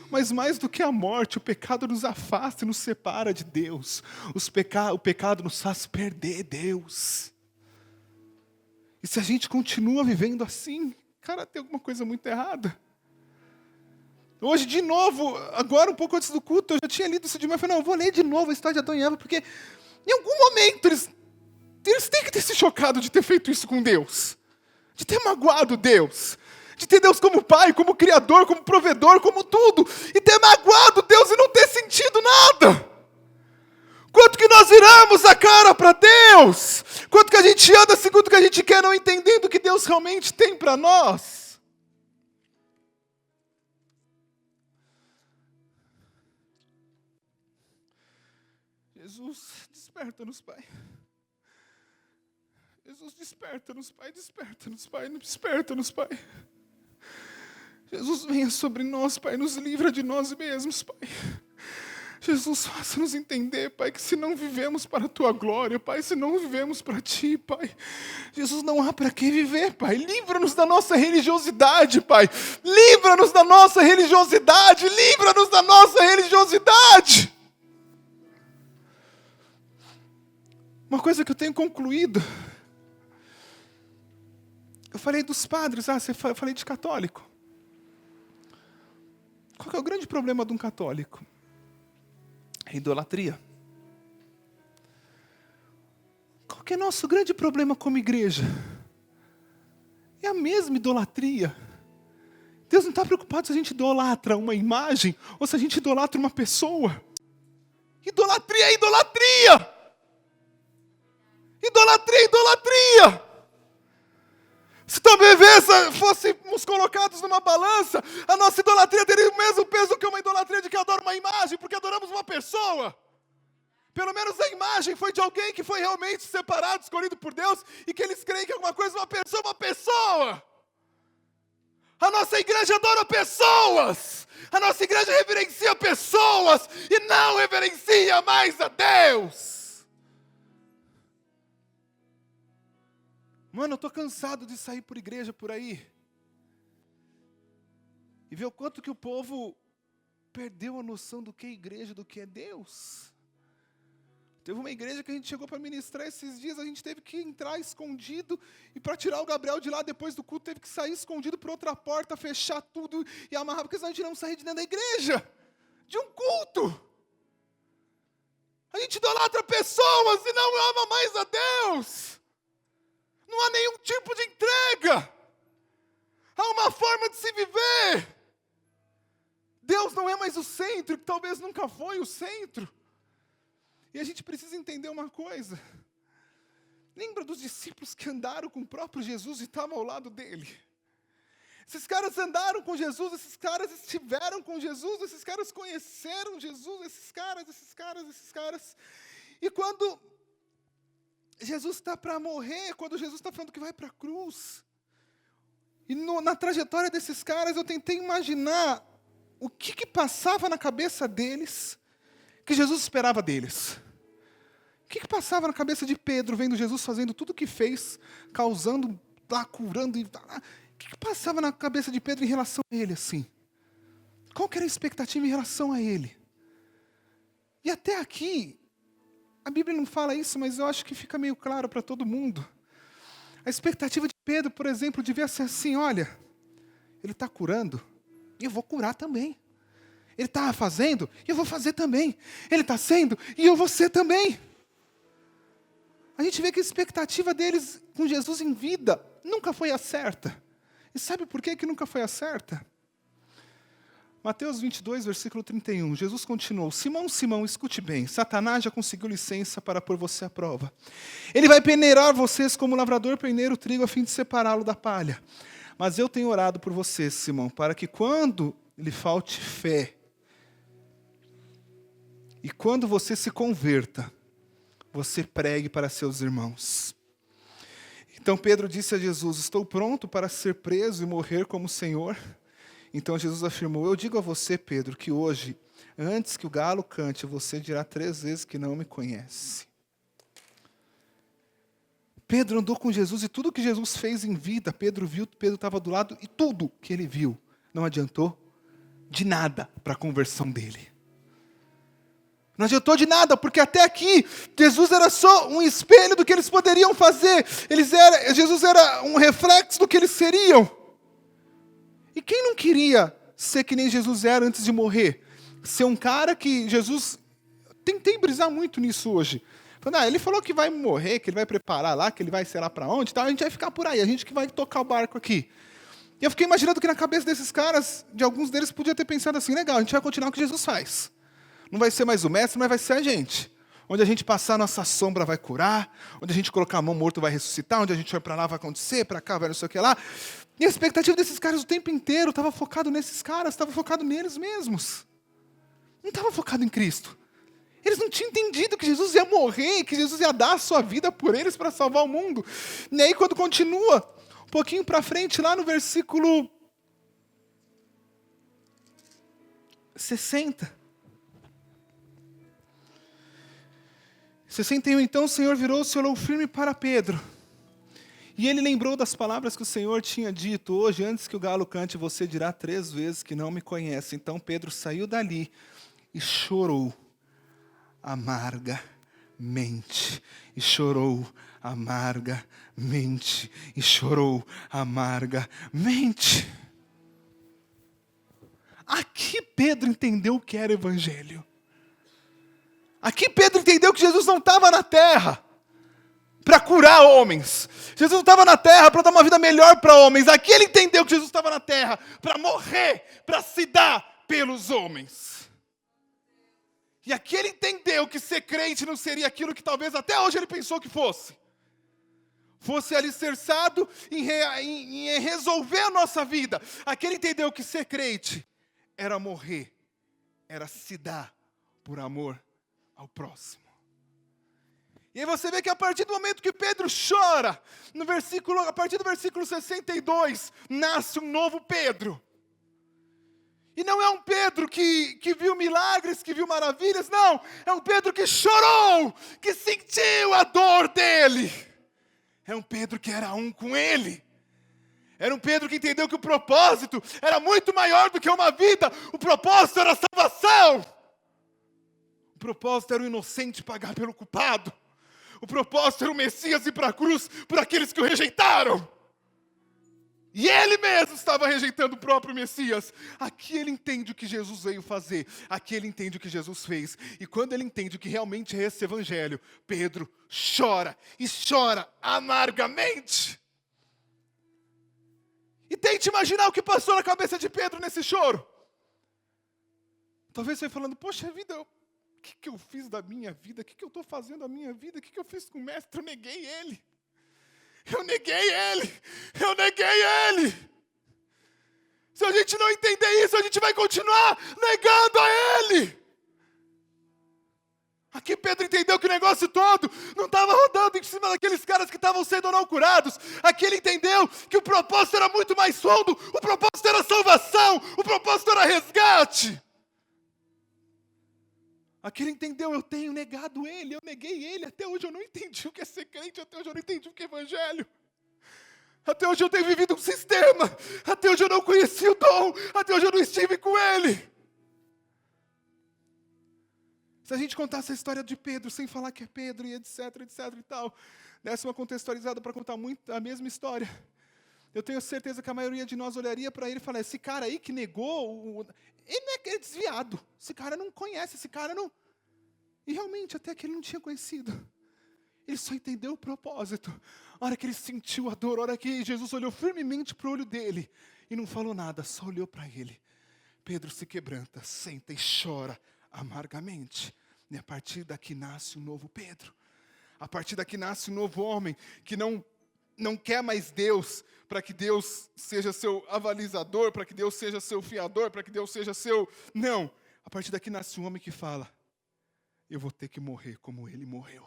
Speaker 1: Mas mais do que a morte, o pecado nos afasta e nos separa de Deus. O pecado nos faz perder Deus. E se a gente continua vivendo assim, cara, tem alguma coisa muito errada. Hoje, de novo, agora um pouco antes do culto, eu já tinha lido isso de manhã. Eu falei, não, eu vou ler de novo a história de Adão e Eva, porque em algum momento eles têm que ter se chocado de ter feito isso com Deus. De ter magoado Deus. De ter Deus como pai, como criador, como provedor, como tudo. E ter magoado Deus e não ter sentido nada. Quanto que nós viramos a cara para Deus. Quanto que a gente anda segundo o que a gente quer, não entendendo o que Deus realmente tem para nós. Jesus, desperta-nos, Pai. Jesus, desperta-nos, Pai, desperta-nos, Pai, desperta-nos, Pai. Jesus, venha sobre nós, Pai, nos livra de nós mesmos, Pai. Jesus, faça-nos entender, Pai, que se não vivemos para a Tua glória, Pai, se não vivemos para Ti, Pai, Jesus, não há para que viver, Pai. Livra-nos da nossa religiosidade, Pai. Livra-nos da nossa religiosidade, livra-nos da nossa religiosidade. Uma coisa que eu tenho concluído, eu falei dos padres, eu falei de católico. Qual que é o grande problema de um católico? É a idolatria. Qual que é o nosso grande problema como igreja? É a mesma idolatria. Deus não está preocupado se a gente idolatra uma imagem ou se a gente idolatra uma pessoa. Idolatria é idolatria! Idolatria é idolatria! Se talvez fôssemos colocados numa balança, a nossa idolatria teria o mesmo peso que uma idolatria de que adora uma imagem, porque adoramos uma pessoa. Pelo menos a imagem foi de alguém que foi realmente separado, escolhido por Deus, e que eles creem que alguma coisa é uma pessoa. A nossa igreja adora pessoas. A nossa igreja reverencia pessoas e não reverencia mais a Deus. Mano, eu estou cansado de sair por igreja por aí. E ver o quanto que o povo perdeu a noção do que é igreja, do que é Deus. Teve uma igreja que a gente chegou para ministrar esses dias, a gente teve que entrar escondido, e para tirar o Gabriel de lá depois do culto, teve que sair escondido por outra porta, fechar tudo e amarrar, porque senão a gente não saía de dentro da igreja, de um culto. A gente idolatra pessoas e não ama mais a Deus. Não há nenhum tipo de entrega. Há uma forma de se viver. Deus não é mais o centro, que talvez nunca foi o centro. E a gente precisa entender uma coisa. Lembra dos discípulos que andaram com o próprio Jesus e estavam ao lado dele? Esses caras andaram com Jesus, esses caras estiveram com Jesus, esses caras conheceram Jesus, esses caras. E quando Jesus está para morrer, quando Jesus está falando que vai para a cruz, e na trajetória desses caras eu tentei imaginar o que passava na cabeça deles, que Jesus esperava deles. O que passava na cabeça de Pedro, vendo Jesus fazendo tudo o que fez, causando, lá, curando, o que passava na cabeça de Pedro em relação a ele, assim? Qual que era a expectativa em relação a ele? E até aqui, a Bíblia não fala isso, mas eu acho que fica meio claro para todo mundo. A expectativa de Pedro, por exemplo, devia ser assim, olha, ele está curando, e eu vou curar também. Ele estava fazendo, e eu vou fazer também. Ele está sendo, e eu vou ser também. A gente vê que a expectativa deles com Jesus em vida nunca foi a certa. E sabe por que nunca foi a certa? Mateus 22, versículo 31, Jesus continuou: Simão, Simão, escute bem, Satanás já conseguiu licença para pôr você à prova. Ele vai peneirar vocês como o lavrador peneira o trigo a fim de separá-lo da palha. Mas eu tenho orado por vocês, Simão, para que quando lhe falte fé, e quando você se converta, você pregue para seus irmãos. Então Pedro disse a Jesus: estou pronto para ser preso e morrer como Senhor. Então Jesus afirmou: eu digo a você, Pedro, que hoje, antes que o galo cante, você dirá 3 vezes que não me conhece. Pedro andou com Jesus e tudo que Jesus fez em vida, Pedro viu, Pedro estava do lado, e tudo que ele viu não adiantou de nada para a conversão dele. Não adiantou de nada, porque até aqui, Jesus era só um espelho do que eles poderiam fazer. Jesus era um reflexo do que eles seriam. E quem não queria ser que nem Jesus era antes de morrer? Ser um cara que Jesus... Tentei brisar muito nisso hoje. Falando, ele falou que vai morrer, que ele vai preparar lá, que ele vai sei lá para onde, tá? A gente vai ficar por aí, a gente que vai tocar o barco aqui. E eu fiquei imaginando que na cabeça desses caras, de alguns deles, podia ter pensado assim: legal, a gente vai continuar o que Jesus faz. Não vai ser mais o mestre, mas vai ser a gente. Onde a gente passar, nossa sombra vai curar. Onde a gente colocar a mão, morto vai ressuscitar. Onde a gente vai para lá, vai acontecer. Para cá, vai não sei o que lá. E a expectativa desses caras o tempo inteiro estava focado nesses caras, estava focado neles mesmos. Não estava focado em Cristo. Eles não tinham entendido que Jesus ia morrer, que Jesus ia dar a sua vida por eles para salvar o mundo. E aí, quando continua, um pouquinho para frente, lá no versículo 60. 61, então o Senhor virou-se e olhou firme para Pedro. E ele lembrou das palavras que o Senhor tinha dito: hoje, antes que o galo cante, você dirá 3 vezes que não me conhece. Então Pedro saiu dali e chorou amargamente. E chorou amargamente. E chorou amargamente. Aqui Pedro entendeu o que era evangelho. Aqui Pedro entendeu que Jesus não estava na terra para curar homens. Jesus não estava na terra para dar uma vida melhor para homens. Aqui ele entendeu que Jesus estava na terra para morrer, para se dar pelos homens. E aqui ele entendeu que ser crente não seria aquilo que talvez até hoje ele pensou que fosse. Fosse alicerçado em resolver a nossa vida. Aqui ele entendeu que ser crente era morrer, era se dar por amor ao próximo. E aí você vê que a partir do momento que Pedro chora, a partir do versículo 62, nasce um novo Pedro. E não é um Pedro que viu milagres, que viu maravilhas, não. É um Pedro que chorou, que sentiu a dor dele. É um Pedro que era um com ele. Era um Pedro que entendeu que o propósito era muito maior do que uma vida. O propósito era a salvação. O propósito era o inocente pagar pelo culpado. O propósito era o Messias ir para a cruz por aqueles que o rejeitaram. E ele mesmo estava rejeitando o próprio Messias. Aqui ele entende o que Jesus veio fazer. Aqui ele entende o que Jesus fez. E quando ele entende o que realmente é esse evangelho, Pedro chora. E chora amargamente. E tente imaginar o que passou na cabeça de Pedro nesse choro. Talvez você falando: poxa vida, o que eu fiz da minha vida? O que eu estou fazendo da minha vida? O que eu fiz com o mestre? Eu neguei ele. Eu neguei ele. Eu neguei ele. Se a gente não entender isso, a gente vai continuar negando a ele. Aqui Pedro entendeu que o negócio todo não estava rodando em cima daqueles caras que estavam sendo ou não curados. Aqui ele entendeu que o propósito era muito mais fundo. O propósito era salvação. O propósito era resgate. Aqui ele entendeu: eu tenho negado ele, eu neguei ele. Até hoje eu não entendi o que é ser crente. Até hoje eu não entendi o que é evangelho. Até hoje eu tenho vivido um sistema. Até hoje eu não conheci o dom. Até hoje eu não estive com ele. Se a gente contasse a história de Pedro, sem falar que é Pedro e etc e tal, desse uma contextualizada para contar muito a mesma história, eu tenho certeza que a maioria de nós olharia para ele e falaria, esse cara aí que negou, ele não é desviado, esse cara não conhece, esse cara não... E realmente, até que ele não tinha conhecido. Ele só entendeu o propósito. A hora que ele sentiu a dor, a hora que Jesus olhou firmemente para o olho dele e não falou nada, só olhou para ele. Pedro se quebranta, senta e chora amargamente. E a partir daqui nasce um novo Pedro. A partir daqui nasce um novo homem que não quer mais Deus, para que Deus seja seu avalizador, para que Deus seja seu fiador, para que Deus seja seu... Não. A partir daqui nasce um homem que fala, eu vou ter que morrer como ele morreu.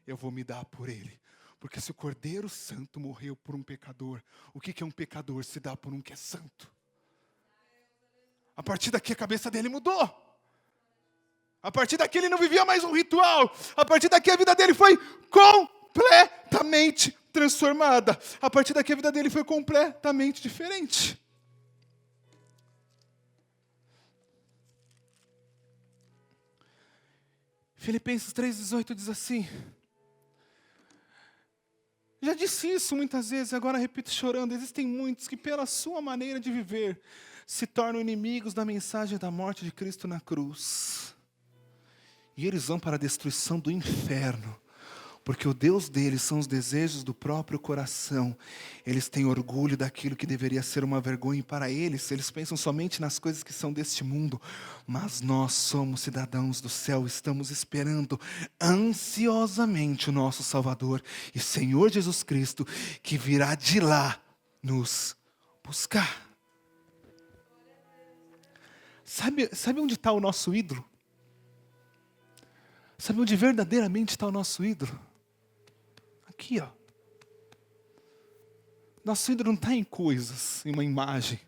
Speaker 1: Eu vou me dar por ele. Porque se o Cordeiro Santo morreu por um pecador, o que é um pecador se dá por um que é santo? A partir daqui a cabeça dele mudou. A partir daqui ele não vivia mais um ritual. A partir daqui a vida dele foi completamente transformada. A partir daqui a vida dele foi completamente diferente. Filipenses 3,18 diz assim. Já disse isso muitas vezes, agora repito chorando. Existem muitos que pela sua maneira de viver se tornam inimigos da mensagem da morte de Cristo na cruz. E eles vão para a destruição do inferno, porque o Deus deles são os desejos do próprio coração. Eles têm orgulho daquilo que deveria ser uma vergonha para eles. Eles pensam somente nas coisas que são deste mundo. Mas nós somos cidadãos do céu, estamos esperando ansiosamente o nosso Salvador e Senhor Jesus Cristo, que virá de lá nos buscar. Sabe onde está o nosso ídolo? Sabe onde verdadeiramente está o nosso ídolo? Aqui, ó. Nosso ídolo não está em coisas, em uma imagem.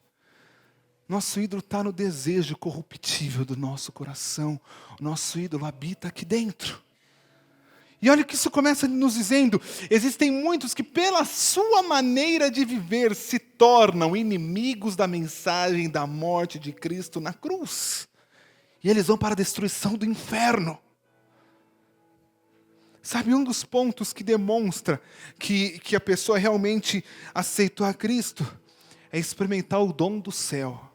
Speaker 1: Nosso ídolo está no desejo corruptível do nosso coração. O nosso ídolo habita aqui dentro. E olha o que isso começa nos dizendo. Existem muitos que pela sua maneira de viver se tornam inimigos da mensagem da morte de Cristo na cruz. E eles vão para a destruição do inferno. Sabe, um dos pontos que demonstra que a pessoa realmente aceitou a Cristo é experimentar o dom do céu.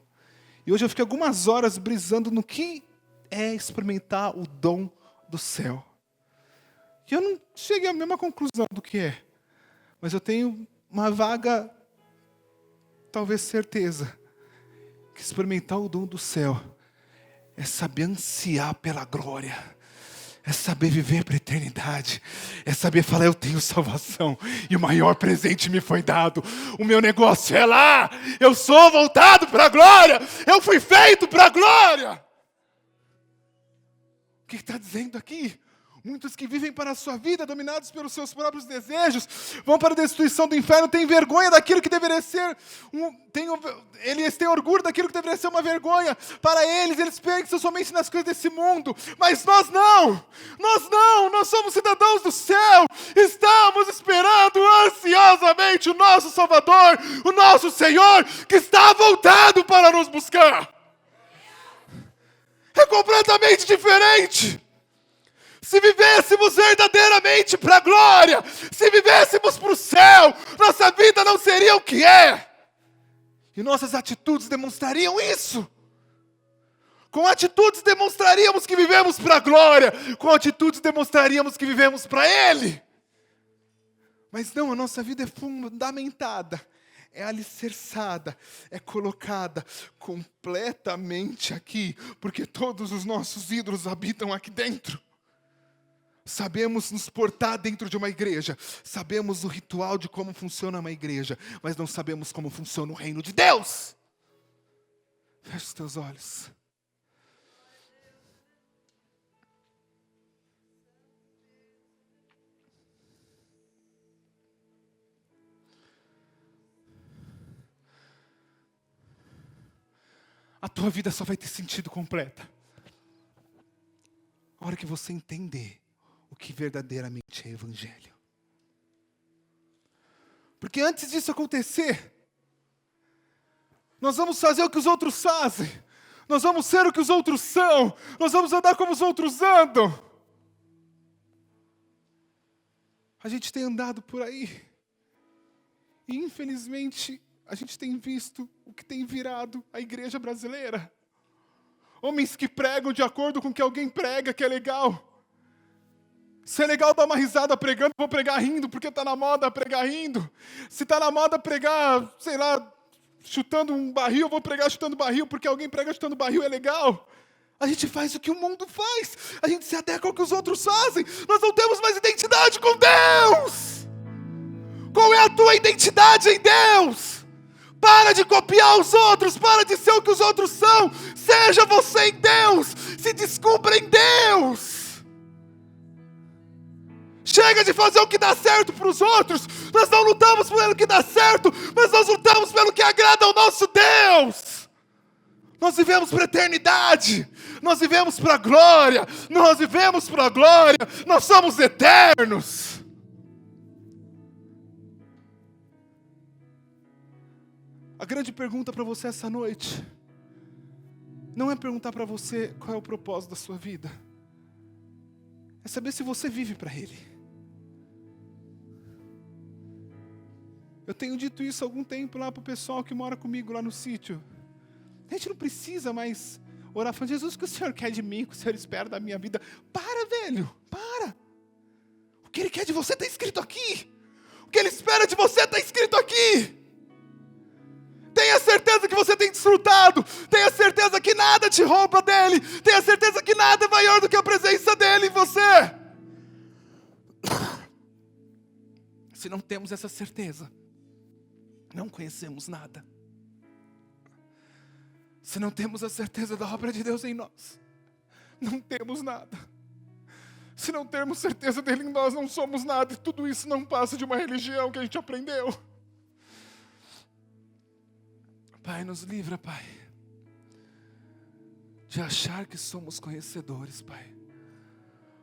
Speaker 1: E hoje eu fiquei algumas horas brisando no que é experimentar o dom do céu. E eu não cheguei à mesma conclusão do que é. Mas eu tenho uma vaga, talvez certeza, que experimentar o dom do céu é saber ansiar pela glória. É saber viver para a eternidade. É saber falar, eu tenho salvação. E o maior presente me foi dado. O meu negócio é lá. Eu sou voltado para a glória. Eu fui feito para a glória. O que está dizendo aqui? Muitos que vivem para a sua vida, dominados pelos seus próprios desejos, vão para a destruição do inferno, têm vergonha daquilo que deveria ser, eles têm orgulho daquilo que deveria ser uma vergonha. Para eles pensam somente nas coisas desse mundo, mas nós nós somos cidadãos do céu, estamos esperando ansiosamente o nosso Salvador, o nosso Senhor, que está voltado para nos buscar. É completamente diferente. Se vivêssemos verdadeiramente para a glória, se vivêssemos para o céu, nossa vida não seria o que é. E nossas atitudes demonstrariam isso. Com atitudes demonstraríamos que vivemos para a glória, com atitudes demonstraríamos que vivemos para Ele. Mas não, a nossa vida é fundamentada, é alicerçada, é colocada completamente aqui, porque todos os nossos ídolos habitam aqui dentro. Sabemos nos portar dentro de uma igreja, sabemos o ritual de como funciona uma igreja, mas não sabemos como funciona o reino de Deus. Feche os teus olhos. A tua vida só vai ter sentido completa a hora que você entender o que verdadeiramente é evangelho. Porque antes disso acontecer, nós vamos fazer o que os outros fazem, nós vamos ser o que os outros são, nós vamos andar como os outros andam. A gente tem andado por aí, E infelizmente, a gente tem visto o que tem virado a igreja brasileira. Homens que pregam de acordo com o que alguém prega, que é legal. Se é legal dar uma risada pregando, vou pregar rindo, porque está na moda pregar rindo. Se está na moda pregar, sei lá, chutando um barril, eu vou pregar chutando barril, porque alguém prega chutando barril, é legal. A gente faz o que o mundo faz. A gente se adequa ao que os outros fazem. Nós não temos mais identidade com Deus. Qual é a tua identidade em Deus? Para de copiar os outros, para de ser o que os outros são. Seja você em Deus, se descubra em Deus. Chega de fazer o que dá certo para os outros. Nós não lutamos pelo que dá certo, mas nós lutamos pelo que agrada ao nosso Deus. Nós vivemos para a eternidade. Nós vivemos para a glória. Nós vivemos para a glória. Nós somos eternos. A grande pergunta para você essa noite não é perguntar para você qual é o propósito da sua vida. É saber se você vive para Ele. Eu tenho dito isso há algum tempo lá para o pessoal que mora comigo lá no sítio. A gente não precisa mais orar falando, Jesus, o que o Senhor quer de mim, o que o Senhor espera da minha vida? Para, velho, para. O que Ele quer de você está escrito aqui. O que Ele espera de você está escrito aqui. Tenha certeza que você tem desfrutado. Tenha certeza que nada te rouba dEle. Tenha certeza que nada é maior do que a presença dEle em você. Se não temos essa certeza, não conhecemos nada. Se não temos a certeza da obra de Deus em nós, não temos nada. Se não temos certeza dele em nós, não somos nada. E tudo isso não passa de uma religião que a gente aprendeu. Pai, nos livra, Pai, de achar que somos conhecedores, Pai,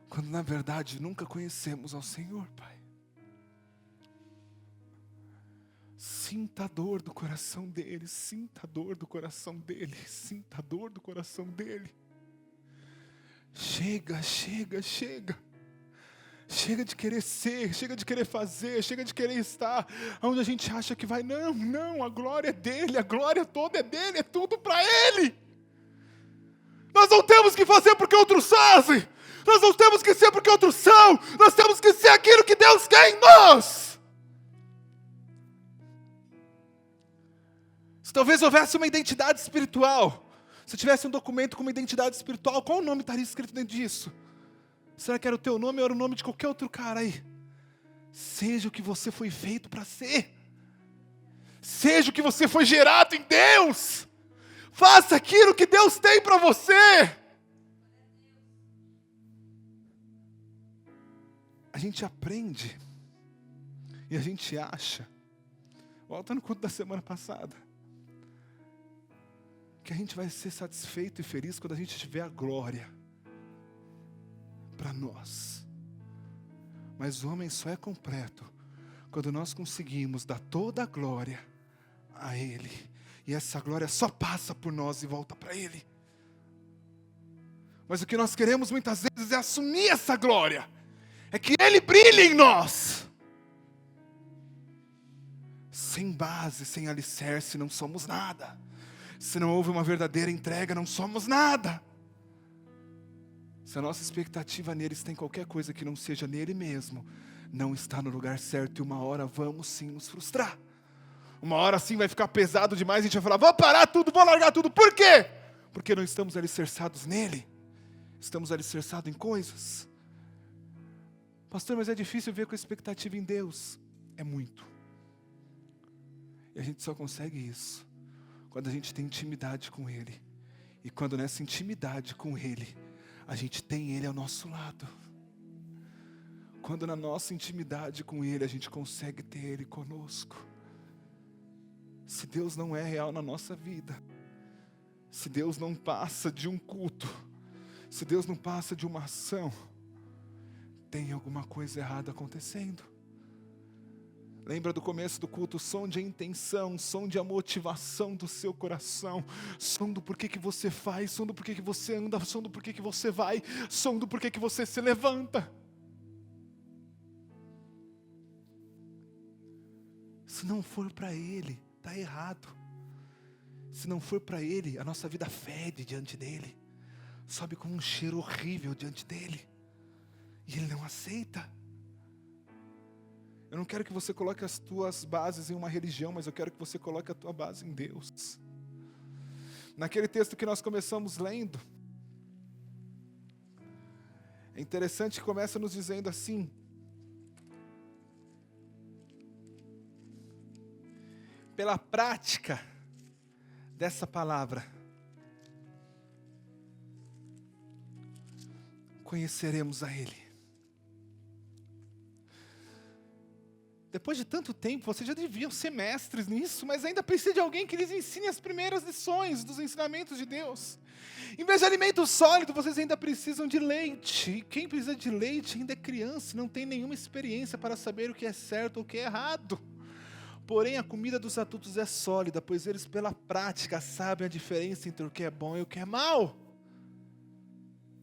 Speaker 1: quando na verdade nunca conhecemos ao Senhor, Pai. Sinta a dor do coração dele, sinta a dor do coração dele, sinta a dor do coração dele. Chega, chega, chega. Chega de querer ser, chega de querer fazer, chega de querer estar onde a gente acha que vai. Não, não, a glória é dele, a glória toda é dele, é tudo para ele. Nós não temos que fazer porque outros fazem, nós não temos que ser porque outros são, nós temos que ser aquilo que Deus quer em nós. Se talvez houvesse uma identidade espiritual, se tivesse um documento com uma identidade espiritual, qual o nome estaria escrito dentro disso? Será que era o teu nome ou era o nome de qualquer outro cara aí? Seja o que você foi feito para ser. Seja o que você foi gerado em Deus. Faça aquilo que Deus tem para você. A gente aprende e a gente acha, volta no culto da semana passada, que a gente vai ser satisfeito e feliz quando a gente tiver a glória para nós. Mas o homem só é completo quando nós conseguimos dar toda a glória a Ele. E essa glória só passa por nós e volta para Ele. Mas o que nós queremos muitas vezes é assumir essa glória. É que Ele brilhe em nós. Sem base, sem alicerce, não somos nada. Se não houve uma verdadeira entrega, não somos nada. Se a nossa expectativa nele tem qualquer coisa que não seja nele mesmo, não está no lugar certo e uma hora vamos sim nos frustrar. Uma hora sim vai ficar pesado demais e a gente vai falar, vou parar tudo, vou largar tudo. Por quê? Porque não estamos alicerçados nele. Estamos alicerçados em coisas. Pastor, mas é difícil ver com expectativa em Deus. É muito. E a gente só consegue isso quando a gente tem intimidade com Ele. E quando nessa intimidade com Ele, a gente tem Ele ao nosso lado. Quando na nossa intimidade com Ele, a gente consegue ter Ele conosco. Se Deus não é real na nossa vida, se Deus não passa de um culto, se Deus não passa de uma ação, tem alguma coisa errada acontecendo. Lembra do começo do culto? Sonde a intenção, sonde a motivação do seu coração, sonde o porquê que você faz, sonde o porquê que você anda, sonde o porquê que você vai, sonde o porquê que você se levanta. Se não for para Ele, está errado. Se não for para Ele, a nossa vida fede diante dEle. Sobe como um cheiro horrível diante dEle. E Ele não aceita. Eu não quero que você coloque as tuas bases em uma religião, mas eu quero que você coloque a tua base em Deus. Naquele texto que nós começamos lendo, é interessante que começa nos dizendo assim: pela prática dessa palavra, conheceremos a Ele. Depois de tanto tempo, vocês já deviam ser mestres nisso, mas ainda precisa de alguém que lhes ensine as primeiras lições dos ensinamentos de Deus. Em vez de alimento sólido, vocês ainda precisam de leite. E quem precisa de leite ainda é criança, não tem nenhuma experiência para saber o que é certo ou o que é errado. Porém, a comida dos adultos é sólida, pois eles pela prática sabem a diferença entre o que é bom e o que é mal.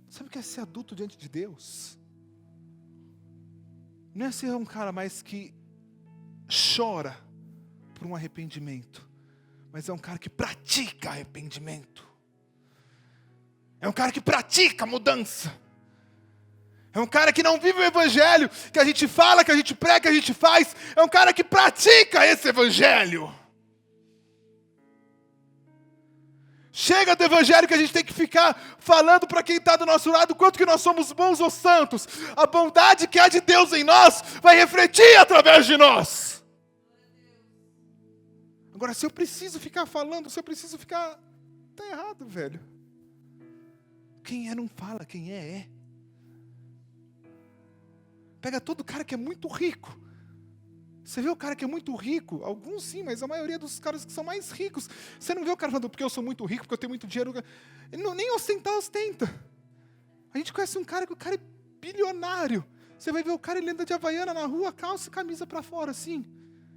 Speaker 1: Sabe o que é ser adulto diante de Deus? Não é ser um cara mais que chora por um arrependimento, mas é um cara que pratica arrependimento. É um cara que pratica mudança. É um cara que não vive o evangelho que a gente fala, que a gente prega, que a gente faz. É um cara que pratica esse evangelho. Chega do evangelho que a gente tem que ficar falando para quem está do nosso lado quanto que nós somos bons ou santos. A bondade que há de Deus em nós vai refletir através de nós. Agora, se eu preciso ficar falando, se eu preciso ficar... Está errado, velho. Quem é não fala, quem é. Pega todo cara que é muito rico. Você vê o cara que é muito rico, alguns sim, mas a maioria dos caras que são mais ricos, você não vê o cara falando, porque eu sou muito rico, porque eu tenho muito dinheiro. Ele não, nem ostentar, ostenta. A gente conhece um cara que o cara é bilionário. Você vai ver o cara, ele anda de havaiana na rua, calça e camisa pra fora, assim.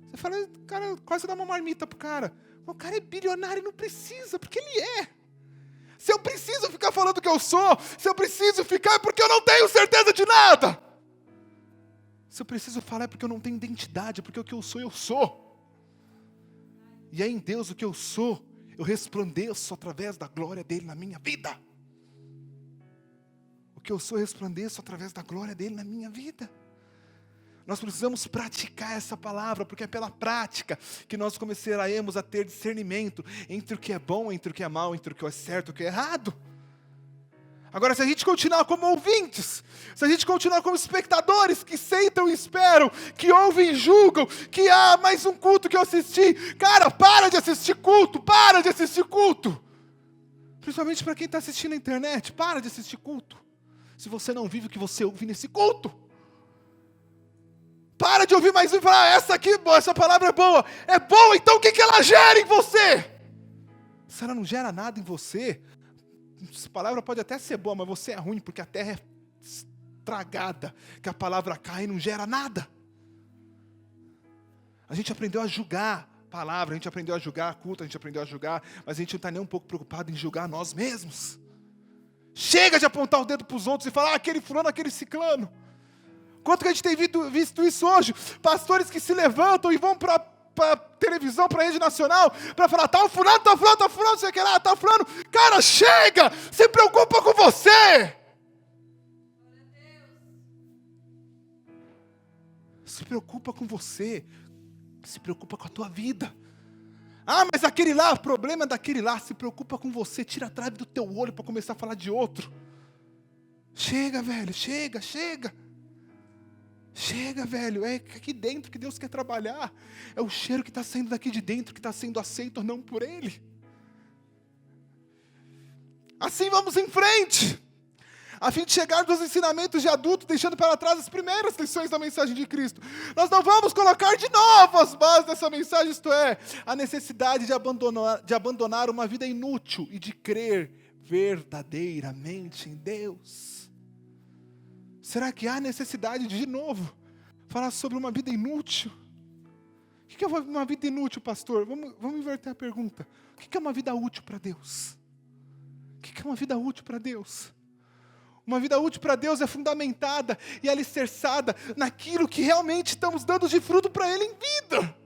Speaker 1: Você fala, cara, quase dá uma marmita pro cara. O cara é bilionário e não precisa, porque ele é. Se eu preciso ficar falando que eu sou, se eu preciso ficar é porque eu não tenho certeza de nada. Se eu preciso falar é porque eu não tenho identidade, porque o que eu sou, eu sou. E é em Deus o que eu sou, eu resplandeço através da glória dEle na minha vida. O que eu sou, eu resplandeço através da glória dEle na minha vida. Nós precisamos praticar essa palavra, porque é pela prática que nós começaremos a ter discernimento entre o que é bom, entre o que é mal, entre o que é certo e o que é errado. Agora, se a gente continuar como ouvintes, se a gente continuar como espectadores que sentam e esperam, que ouvem e julgam, que há mais um culto que eu assisti, cara, para de assistir culto, para de assistir culto. Principalmente para quem está assistindo na internet, para de assistir culto. Se você não vive o que você ouve nesse culto. Para de ouvir mais um e falar, essa aqui, essa palavra é boa. É boa, então o que ela gera em você? Se ela não gera nada em você, essa palavra pode até ser boa, mas você é ruim, porque a terra é estragada, que a palavra cai e não gera nada. A gente aprendeu a julgar a palavra, a gente aprendeu a julgar a culto, a gente aprendeu a julgar, mas a gente não está nem um pouco preocupado em julgar nós mesmos. Chega de apontar o dedo para os outros e falar, aquele fulano, aquele ciclano. Quanto que a gente tem visto isso hoje? Pastores que se levantam e vão para televisão, para a rede nacional, para falar, tá fulano, não sei o que lá, tá fulano. Cara, chega! Se preocupa com você! Se preocupa com você. Se preocupa com a tua vida. Ah, mas aquele lá, o problema é daquele lá. Se preocupa com você, tira a trave do teu olho para começar a falar de outro. Chega, velho, chega. Chega, velho, é aqui dentro que Deus quer trabalhar. É o cheiro que está saindo daqui de dentro que está sendo aceito ou não por Ele. Assim vamos em frente, a fim de chegar nos ensinamentos de adulto, deixando para trás as primeiras lições da mensagem de Cristo. Nós não vamos colocar de novo as bases dessa mensagem, isto é, a necessidade de abandonar uma vida inútil e de crer verdadeiramente em Deus. Será que há necessidade de novo, falar sobre uma vida inútil? O que é uma vida inútil, pastor? Vamos inverter a pergunta. O que é uma vida útil para Deus? O que é uma vida útil para Deus? Uma vida útil para Deus é fundamentada e alicerçada naquilo que realmente estamos dando de fruto para Ele em vida.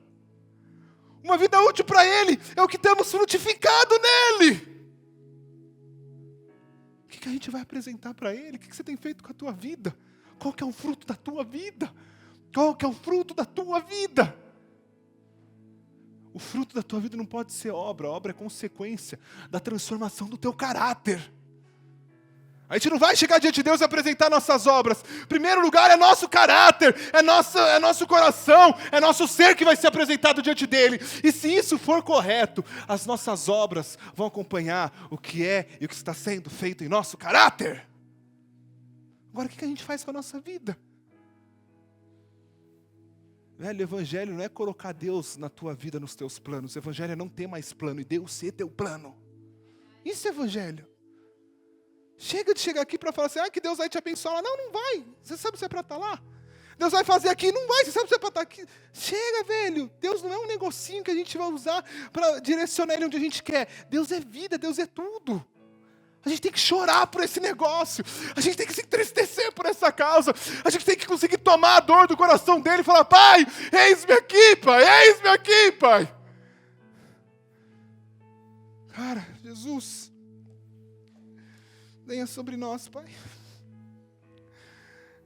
Speaker 1: Uma vida útil para Ele é o que temos frutificado nele. O que a gente vai apresentar para Ele? O que você tem feito com a tua vida? Qual que é o fruto da tua vida? Qual que é o fruto da tua vida? O fruto da tua vida não pode ser obra. A obra é consequência da transformação do teu caráter. A gente não vai chegar diante de Deus e apresentar nossas obras. Em primeiro lugar é nosso caráter, é nosso coração, é nosso ser que vai ser apresentado diante dele. E se isso for correto, as nossas obras vão acompanhar o que é e o que está sendo feito em nosso caráter. Agora, o que a gente faz com a nossa vida? Velho, o evangelho não é colocar Deus na tua vida, nos teus planos. O evangelho é não ter mais plano e Deus ser teu plano. Isso é evangelho. Chega de chegar aqui para falar assim, que Deus vai te abençoar. Não, não vai. Você sabe se é para estar lá? Deus vai fazer aqui, não vai. Você sabe se é para estar aqui? Chega, velho. Deus não é um negocinho que a gente vai usar para direcionar Ele onde a gente quer. Deus é vida, Deus é tudo. A gente tem que chorar por esse negócio. A gente tem que se entristecer por essa causa. A gente tem que conseguir tomar a dor do coração dele e falar, Pai, eis-me aqui, Pai, eis-me aqui, Pai. Cara, Jesus, venha sobre nós, Pai.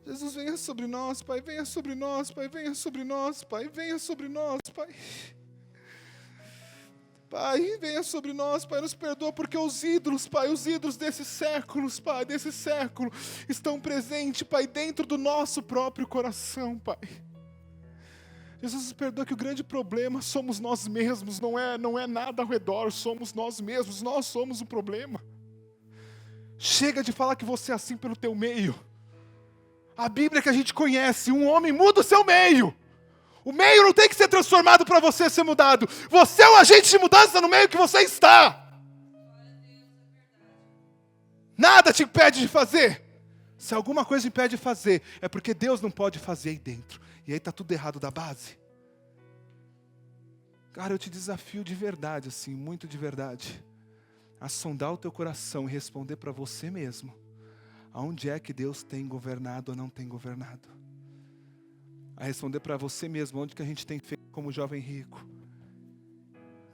Speaker 1: Jesus, venha sobre nós, Pai, venha sobre nós, Pai, venha sobre nós, Pai, venha sobre nós, Pai. Pai, venha sobre nós, Pai, nos perdoa, porque os ídolos, Pai, os ídolos desses séculos, Pai, desse século, estão presentes, Pai, dentro do nosso próprio coração, Pai. Jesus, nos perdoa que o grande problema somos nós mesmos, não é nada ao redor, somos nós mesmos, nós somos o problema. Chega de falar que você é assim pelo teu meio. A Bíblia que a gente conhece, um homem muda o seu meio. O meio não tem que ser transformado para você ser mudado. Você é o agente de mudança no meio que você está. Nada te impede de fazer. Se alguma coisa impede de fazer, é porque Deus não pode fazer aí dentro. E aí está tudo errado da base. Cara, eu te desafio de verdade, assim, muito de verdade, a sondar o teu coração e responder para você mesmo. Aonde é que Deus tem governado ou não tem governado? A responder para você mesmo, onde que a gente tem feito como jovem rico.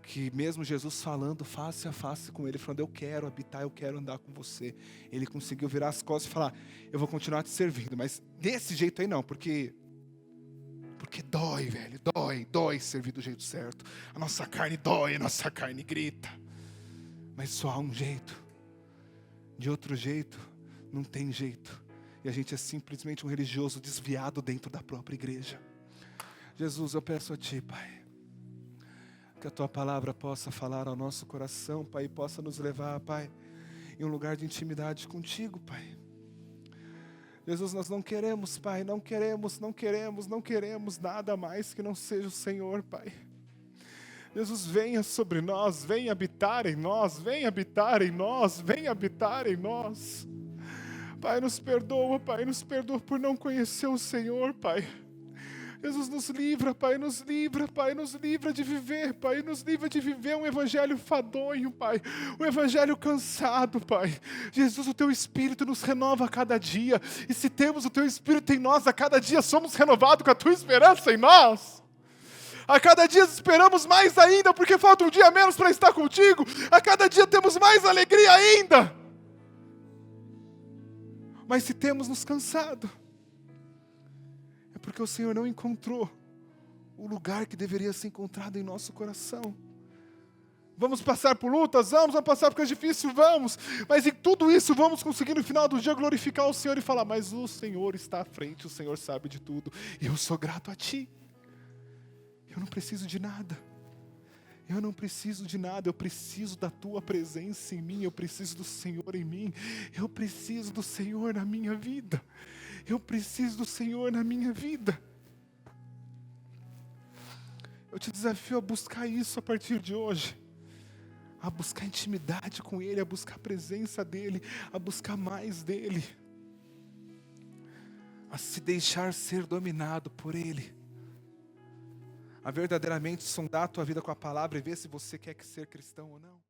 Speaker 1: Que mesmo Jesus falando face a face com ele, falando, eu quero habitar, eu quero andar com você. Ele conseguiu virar as costas e falar, eu vou continuar te servindo, mas desse jeito aí não, porque dói, velho, dói servir do jeito certo. A nossa carne dói, a nossa carne grita. Mas só há um jeito. De outro jeito, não tem jeito. E a gente é simplesmente um religioso desviado dentro da própria igreja. Jesus, eu peço a Ti, Pai, que a Tua palavra possa falar ao nosso coração, Pai, e possa nos levar, Pai, em um lugar de intimidade contigo, Pai. Jesus, nós não queremos, Pai, não queremos nada mais que não seja o Senhor, Pai. Jesus, venha sobre nós, venha habitar em nós, venha habitar em nós, venha habitar em nós. Pai, nos perdoa por não conhecer o Senhor, Pai. Jesus, nos livra, Pai, nos livra de viver, Pai, nos livra de viver um evangelho fadonho, Pai, um evangelho cansado, Pai. Jesus, o Teu Espírito nos renova a cada dia, e se temos o Teu Espírito em nós, a cada dia somos renovados com a Tua esperança em nós. A cada dia esperamos mais ainda, porque falta um dia menos para estar contigo, a cada dia temos mais alegria ainda. Mas se temos nos cansado, é porque o Senhor não encontrou o lugar que deveria ser encontrado em nosso coração. Vamos passar por lutas? Vamos passar por coisas difíceis? Vamos. Mas em tudo isso vamos conseguir no final do dia glorificar o Senhor e falar, mas o Senhor está à frente, o Senhor sabe de tudo. E eu sou grato a Ti. Eu não preciso de nada. Eu preciso da Tua presença em mim, eu preciso do Senhor em mim, eu preciso do Senhor na minha vida, eu te desafio a buscar isso a partir de hoje, a buscar intimidade com Ele, a buscar a presença dEle, a buscar mais dEle, a se deixar ser dominado por Ele. A verdadeiramente sondar a tua vida com a palavra e ver se você quer ser cristão ou não.